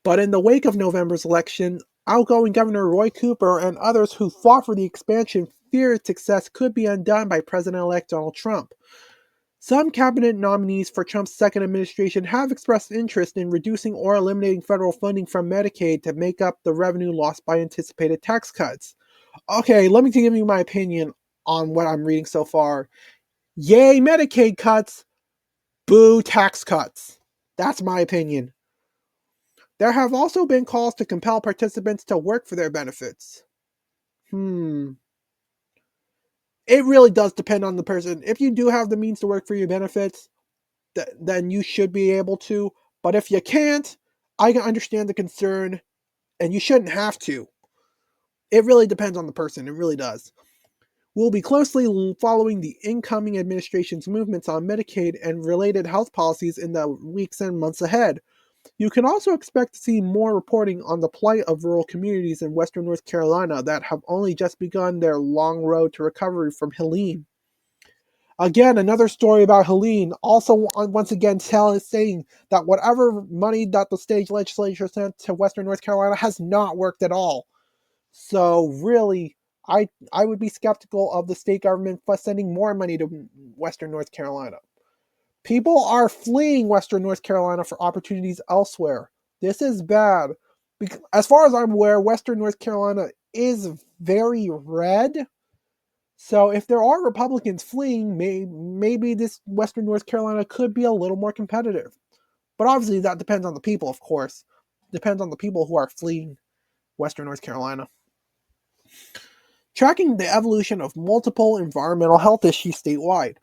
Speaker 1: But in the wake of November's election, outgoing Governor Roy Cooper and others who fought for the expansion feared its success could be undone by President-elect Donald Trump. Some cabinet nominees for Trump's second administration have expressed interest in reducing or eliminating federal funding from Medicaid to make up the revenue lost by anticipated tax cuts. Okay, let me give you my opinion on what I'm reading so far. Yay, Medicaid cuts! Boo, tax cuts. That's my opinion. There have also been calls to compel participants to work for their benefits. It really does depend on the person. If you do have the means to work for your benefits, then you should be able to. But if you can't, I can understand the concern, and you shouldn't have to. It really depends on the person. It really does. We'll be closely following the incoming administration's movements on Medicaid and related health policies in the weeks and months ahead. You can also expect to see more reporting on the plight of rural communities in western North Carolina that have only just begun their long road to recovery from Helene. Again, another story about Helene, also once again saying that whatever money that the state legislature sent to western North Carolina has not worked at all. So really, I would be skeptical of the state government sending more money to western North Carolina. People are fleeing western North Carolina for opportunities elsewhere. This is bad. As far as I'm aware, western North Carolina is very red. So if there are Republicans fleeing, maybe this western North Carolina could be a little more competitive. But obviously that depends on the people, of course. Depends on the people who are fleeing western North Carolina. Tracking the evolution of multiple environmental health issues statewide.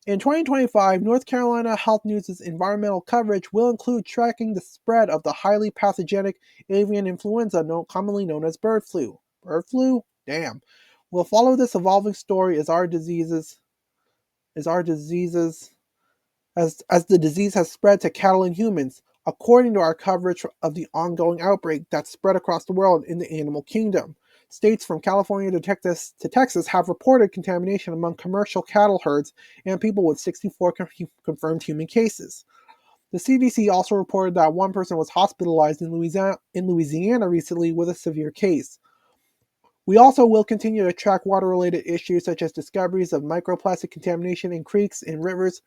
Speaker 1: In 2025, North Carolina Health News' environmental coverage will include tracking the spread of the highly pathogenic avian influenza, commonly known as bird flu. Bird flu? Damn. We'll follow this evolving story as the disease has spread to cattle and humans, according to our coverage of the ongoing outbreak that spread across the world in the animal kingdom. States from California to Texas have reported contamination among commercial cattle herds and people with 64 confirmed human cases. The CDC also reported that one person was hospitalized in Louisiana recently with a severe case. We also will continue to track water-related issues such as discoveries of microplastic contamination in creeks and rivers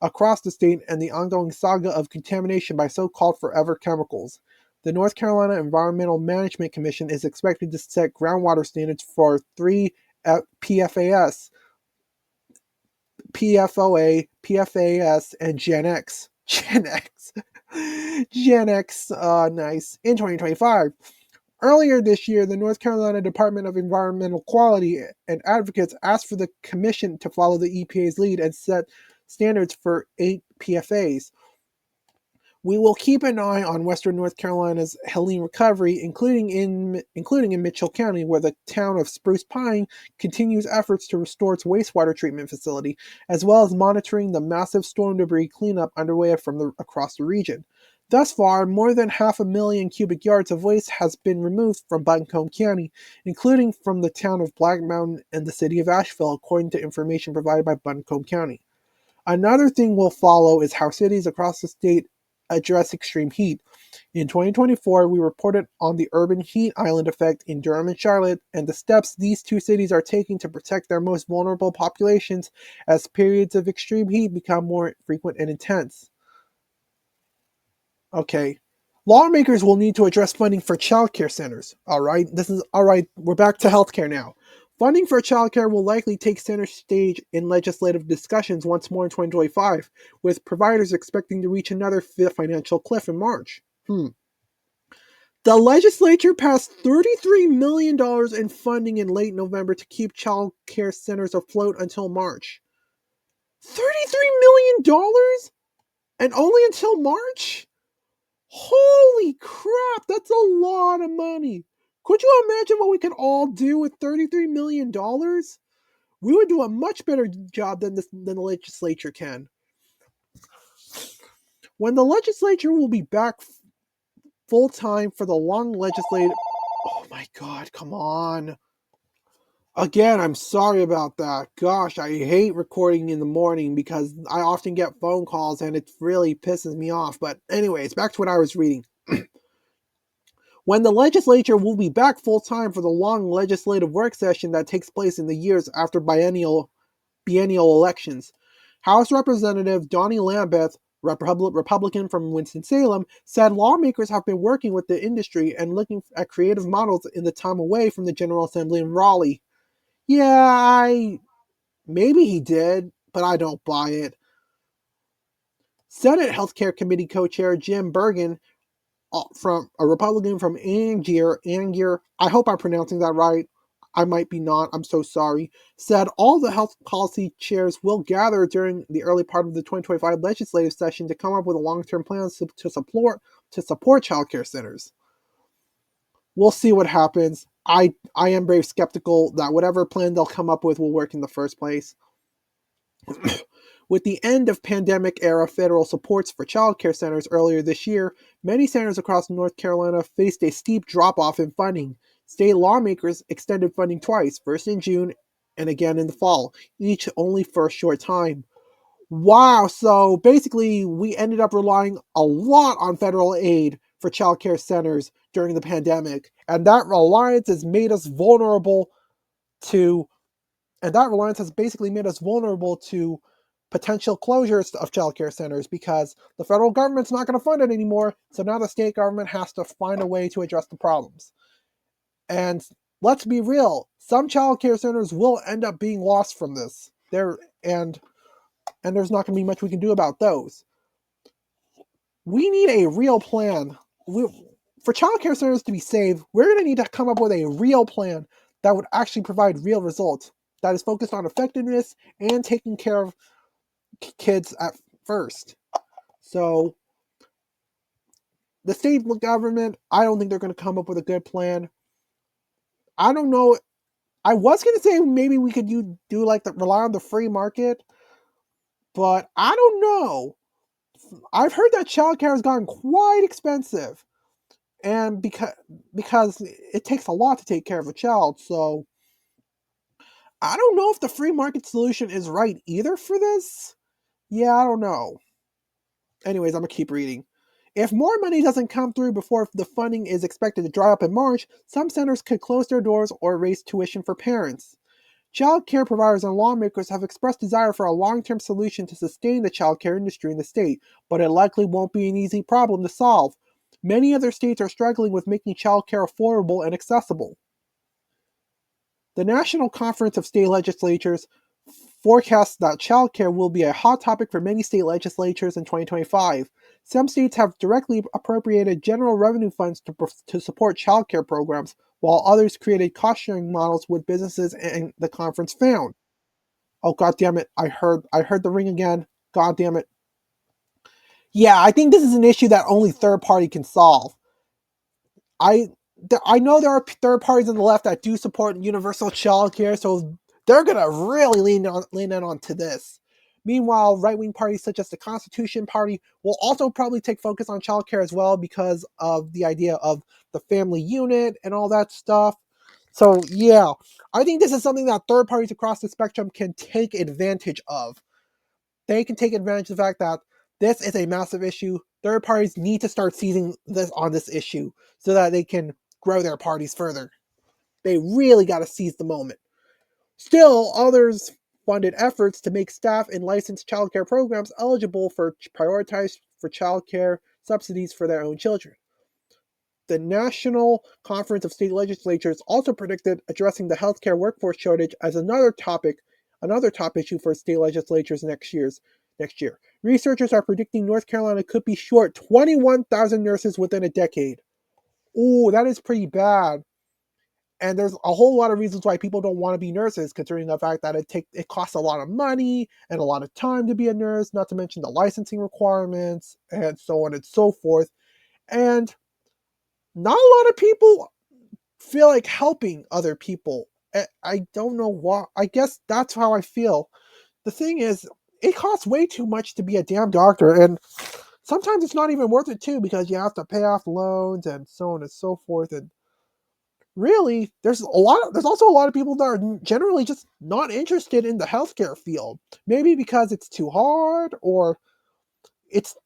Speaker 1: across the state and the ongoing saga of contamination by so-called forever chemicals. The North Carolina Environmental Management Commission is expected to set groundwater standards for 3 PFAS, PFOA, PFAS, and Gen X. Nice. In 2025. Earlier this year, the North Carolina Department of Environmental Quality and Advocates asked for the commission to follow the EPA's lead and set standards for 8 PFAs. We will keep an eye on western North Carolina's Helene recovery, including in Mitchell County, where the town of Spruce Pine continues efforts to restore its wastewater treatment facility, as well as monitoring the massive storm debris cleanup underway across the region. Thus far, more than 500,000 cubic yards of waste has been removed from Buncombe County, including from the town of Black Mountain and the city of Asheville, according to information provided by Buncombe County. Another thing we'll follow is how cities across the state address extreme heat. In 2024, we reported on the urban heat island effect in Durham and Charlotte and the steps these two cities are taking to protect their most vulnerable populations as periods of extreme heat become more frequent and intense. Okay. Lawmakers will need to address funding for childcare centers. All right. We're back to healthcare now. Funding for childcare will likely take center stage in legislative discussions once more in 2025, with providers expecting to reach another financial cliff in March. The legislature passed $33 million in funding in late November to keep child care centers afloat until March. $33 million? And only until March? Holy crap, that's a lot of money. Could you imagine what we could all do with $33 million? We would do a much better job than the legislature can. When the legislature will be back full time for the long legislative... Oh my god, come on. Again, I'm sorry about that. Gosh, I hate recording in the morning because I often get phone calls and it really pisses me off. But anyways, back to what I was reading. When the legislature will be back full time for the long legislative work session that takes place in the years after biennial elections. House Representative Donnie Lambeth, Republican from Winston-Salem, said lawmakers have been working with the industry and looking at creative models in the time away from the General Assembly in Raleigh. Yeah, maybe he did, but I don't buy it. Senate Healthcare Committee co-chair Jim Bergen, from a Republican from Angier, I hope I'm pronouncing that right. I might be not, I'm so sorry, said all the health policy chairs will gather during the early part of the 2025 legislative session to come up with a long-term plan to support child care centers. We'll see what happens. I am very skeptical that whatever plan they'll come up with will work in the first place. With the end of pandemic-era federal supports for child care centers earlier this year, many centers across North Carolina faced a steep drop-off in funding. State lawmakers extended funding twice, first in June and again in the fall, each only for a short time. Wow, so basically we ended up relying a lot on federal aid for child care centers during the pandemic, and that reliance has made us vulnerable to potential closures of childcare centers because the federal government's not going to fund it anymore, so now the state government has to find a way to address the problems. And let's be real, some childcare centers will end up being lost from this. And there's not going to be much we can do about those. We need a real plan. For childcare centers to be saved, we're going to need to come up with a real plan that would actually provide real results, that is focused on effectiveness and taking care of kids at first. So the state government, I don't think they're going to come up with a good plan. I don't know. I was going to say maybe we could do like rely on the free market, but I don't know. I've heard that childcare has gotten quite expensive, and because it takes a lot to take care of a child. So I don't know if the free market solution is right either for this. Yeah, I don't know. Anyways, I'm gonna keep reading. If more money doesn't come through before the funding is expected to dry up in March, some centers could close their doors or raise tuition for parents. Child care providers and lawmakers have expressed desire for a long-term solution to sustain the child care industry in the state, but it likely won't be an easy problem to solve. Many other states are struggling with making child care affordable and accessible. The National Conference of State Legislatures forecasts that child care will be a hot topic for many state legislatures in 2025. Some states have directly appropriated general revenue funds to support child care programs, while others created cost-sharing models with businesses, and the conference found. Oh, god damn it. I heard the ring again. God damn it. Yeah, I think this is an issue that only third party can solve. I know there are third parties on the left that do support universal child care, so they're gonna really lean in onto this. Meanwhile, right-wing parties such as the Constitution Party will also probably take focus on childcare as well because of the idea of the family unit and all that stuff. So yeah, I think this is something that third parties across the spectrum can take advantage of. They can take advantage of the fact that this is a massive issue. Third parties need to start seizing this issue so that they can grow their parties further. They really got to seize the moment. Still, others funded efforts to make staff in licensed childcare programs eligible for prioritized for childcare subsidies for their own children. The National Conference of State Legislatures also predicted addressing the healthcare workforce shortage as another top issue for state legislatures next year. Researchers are predicting North Carolina could be short 21,000 nurses within a decade. Ooh, that is pretty bad. And there's a whole lot of reasons why people don't want to be nurses, considering the fact that it costs a lot of money and a lot of time to be a nurse, not to mention the licensing requirements and so on and so forth. And not a lot of people feel like helping other people. I don't know why. I guess that's how I feel. The thing is, it costs way too much to be a damn doctor, and sometimes it's not even worth it too because you have to pay off loans and so on and so forth. And really, there's also a lot of people that are generally just not interested in the healthcare field. Maybe because it's too hard, or it's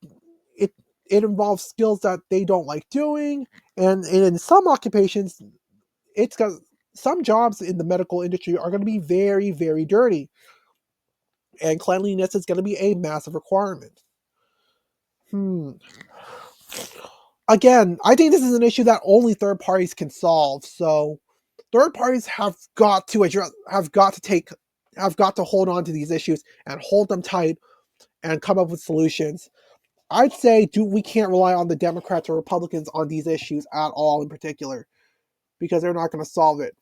Speaker 1: it it involves skills that they don't like doing, and in some occupations, it's got some jobs in the medical industry are going to be very, very dirty, and cleanliness is going to be a massive requirement. Again, I think this is an issue that only third parties can solve. So third parties have got to hold on to these issues and hold them tight and come up with solutions. I'd say we can't rely on the Democrats or Republicans on these issues at all in particular, because they're not going to solve it.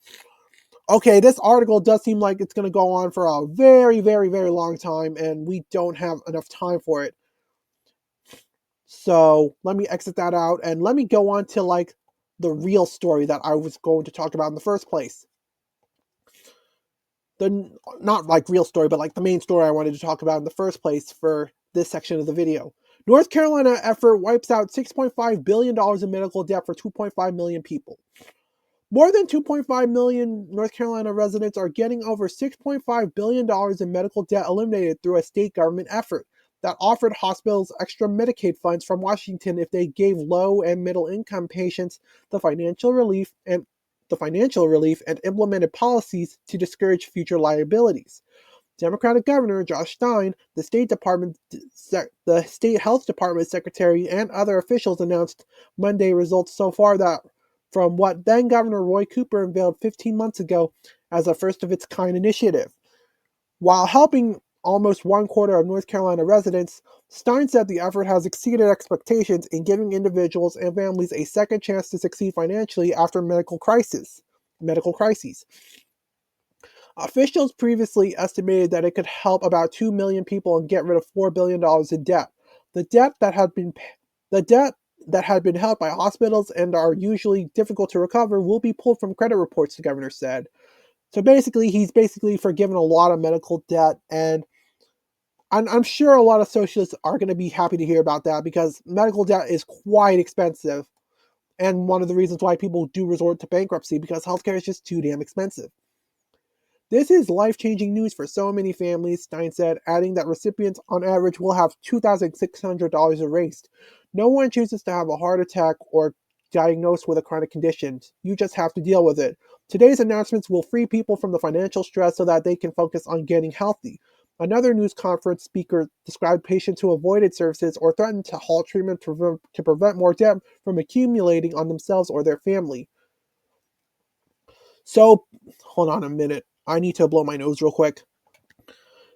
Speaker 1: Okay, this article does seem like it's going to go on for a very, very, very long time, and we don't have enough time for it. So let me exit that out, and let me go on to like the real story that I was going to talk about in the first place. Not like real story, but like the main story I wanted to talk about in the first place for this section of the video. North Carolina effort wipes out $6.5 billion in medical debt for 2.5 million people. More than 2.5 million North Carolina residents are getting over $6.5 billion in medical debt eliminated through a state government effort that offered hospitals extra Medicaid funds from Washington if they gave low and middle income patients the financial relief and implemented policies to discourage future liabilities. Democratic Governor Josh Stein, the State Health Department Secretary, and other officials announced Monday results so far that from what then Governor Roy Cooper unveiled 15 months ago as a first-of-its-kind initiative. While helping almost 1/4 of North Carolina residents, Stein said the effort has exceeded expectations in giving individuals and families a second chance to succeed financially after medical crises. Officials previously estimated that it could help about 2 million people and get rid of $4 billion in debt. The debt that had been held by hospitals and are usually difficult to recover will be pulled from credit reports, the governor said. So basically, he's forgiven a lot of medical debt, and I'm sure a lot of socialists are going to be happy to hear about that because medical debt is quite expensive, and one of the reasons why people do resort to bankruptcy because healthcare is just too damn expensive. This is life-changing news for so many families, Stein said, adding that recipients on average will have $2,600 erased. No one chooses to have a heart attack or diagnosed with a chronic condition. You just have to deal with it. Today's announcements will free people from the financial stress so that they can focus on getting healthy. Another news conference speaker described patients who avoided services or threatened to halt treatment to prevent more debt from accumulating on themselves or their family. So, hold on a minute. I need to blow my nose real quick.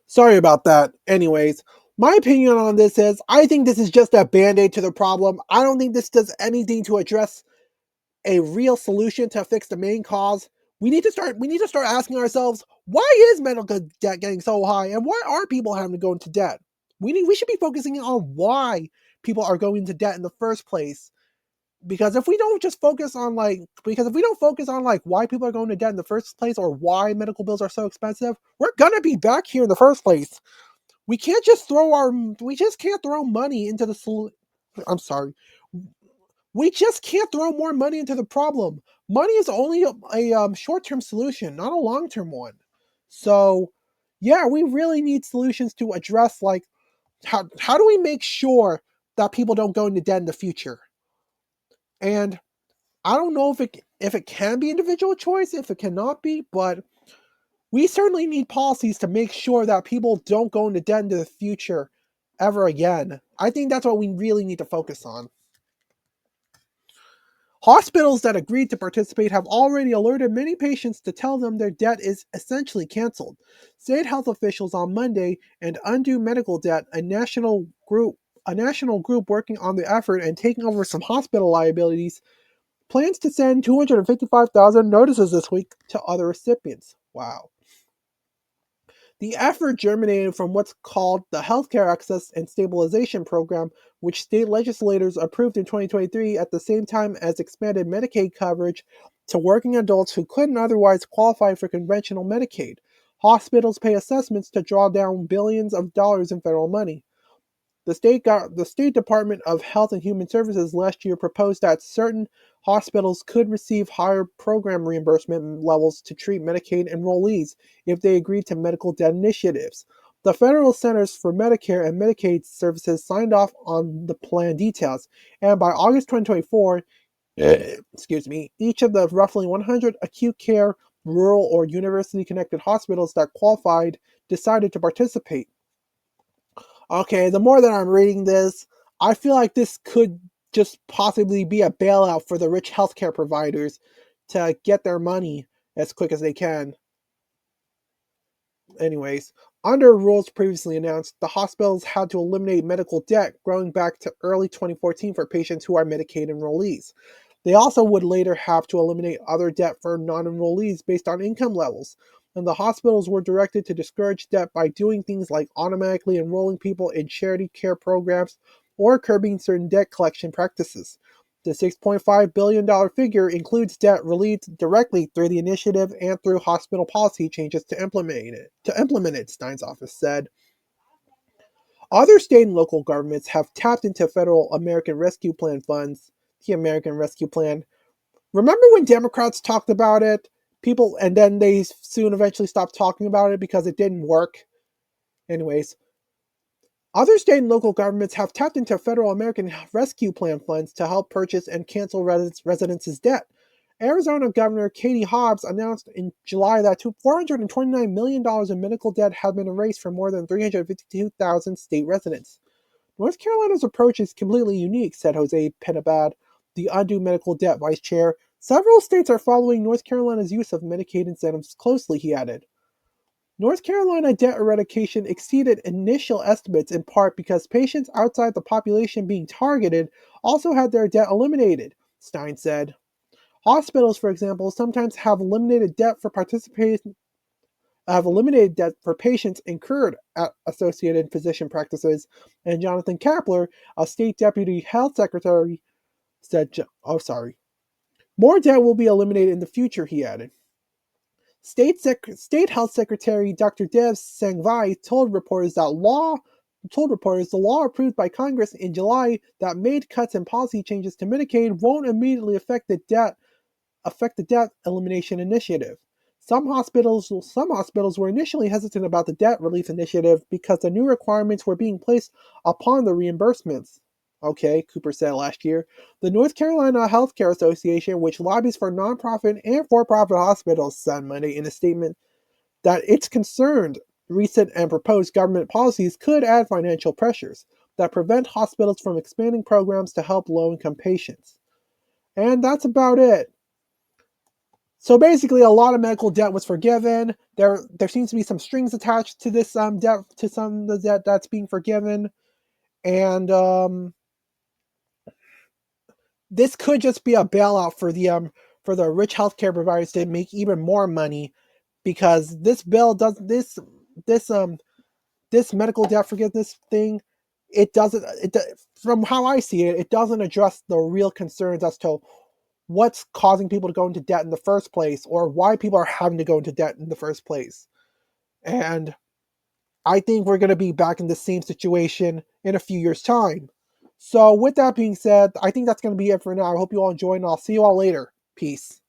Speaker 1: Sorry about that. Anyways, my opinion on this is I think this is just a band-aid to the problem. I don't think this does anything to address a real solution to fix the main cause. We need to start asking ourselves, why is medical debt getting so high and why are people having to go into debt? We should be focusing on why people are going into debt in the first place. Because if we don't focus on why people are going to debt in the first place or why medical bills are so expensive, we're gonna be back here in the first place. we just can't throw money into the I'm sorry. We just can't throw more money into the problem. Money is only a short-term solution, not a long-term one. So, yeah, we really need solutions to address, like, how do we make sure that people don't go into debt in the future? And I don't know if it can be individual choice, if it cannot be, but we certainly need policies to make sure that people don't go into debt into the future ever again. I think that's what we really need to focus on. Hospitals that agreed to participate have already alerted many patients to tell them their debt is essentially canceled. State health officials on Monday and Undo Medical Debt, a national group working on the effort and taking over some hospital liabilities, plans to send 255,000 notices this week to other recipients. Wow. The effort germinated from what's called the Healthcare Access and Stabilization Program, which state legislators approved in 2023 at the same time as expanded Medicaid coverage to working adults who couldn't otherwise qualify for conventional Medicaid. Hospitals pay assessments to draw down billions of dollars in federal money. The State Department of Health and Human Services last year proposed that certain hospitals could receive higher program reimbursement levels to treat Medicaid enrollees if they agreed to medical debt initiatives. The Federal Centers for Medicare and Medicaid Services signed off on the plan details, and by August 2024, each of the roughly 100 acute care, rural, or university connected hospitals that qualified decided to participate. Okay, the more that I'm reading this, I feel like this could just possibly be a bailout for the rich healthcare providers to get their money as quick as they can. Anyways, under rules previously announced, the hospitals had to eliminate medical debt growing back to early 2014 for patients who are Medicaid enrollees. They also would later have to eliminate other debt for non enrollees based on income levels, and the hospitals were directed to discourage debt by doing things like automatically enrolling people in charity care programs or curbing certain debt collection practices. The $6.5 billion figure includes debt relieved directly through the initiative and through hospital policy changes to implement it, Stein's office said. Other state and local governments have tapped into federal American Rescue Plan funds. The American Rescue Plan. Remember when Democrats talked about it? People, and then they soon eventually stopped talking about it because it didn't work. Anyways, other state and local governments have tapped into federal American Rescue Plan funds to help purchase and cancel residents' debt. Arizona Governor Katie Hobbs announced in July that $429 million in medical debt had been erased for more than 352,000 state residents. North Carolina's approach is completely unique, said Jose Penabad, the Undo Medical Debt Vice Chair. Several states are following North Carolina's use of Medicaid incentives closely, he added. North Carolina debt eradication exceeded initial estimates in part because patients outside the population being targeted also had their debt eliminated, Stein said. Hospitals, for example, sometimes have eliminated debt for patients incurred at associated physician practices, and Jonathan Kapler, a state deputy health secretary, said, more debt will be eliminated in the future, he added. State Health Secretary Dr. Dev Sangvi told reporters the law approved by Congress in July that made cuts and policy changes to Medicaid won't immediately affect the debt elimination initiative. Some hospitals were initially hesitant about the debt relief initiative because the new requirements were being placed upon the reimbursements. Okay, Cooper said last year. The North Carolina Healthcare Association, which lobbies for nonprofit and for-profit hospitals, said Monday in a statement that it's concerned recent and proposed government policies could add financial pressures that prevent hospitals from expanding programs to help low-income patients. And that's about it. So basically, a lot of medical debt was forgiven. There seems to be some strings attached to this debt, to some of the debt that's being forgiven, and this could just be a bailout for the rich healthcare providers to make even more money, because this bill does this medical debt forgiveness thing. It doesn't. From how I see it, it doesn't address the real concerns as to what's causing people to go into debt in the first place, or why people are having to go into debt in the first place. And I think we're going to be back in the same situation in a few years' time. So, with that being said, I think that's going to be it for now. I hope you all enjoyed, and I'll see you all later. Peace.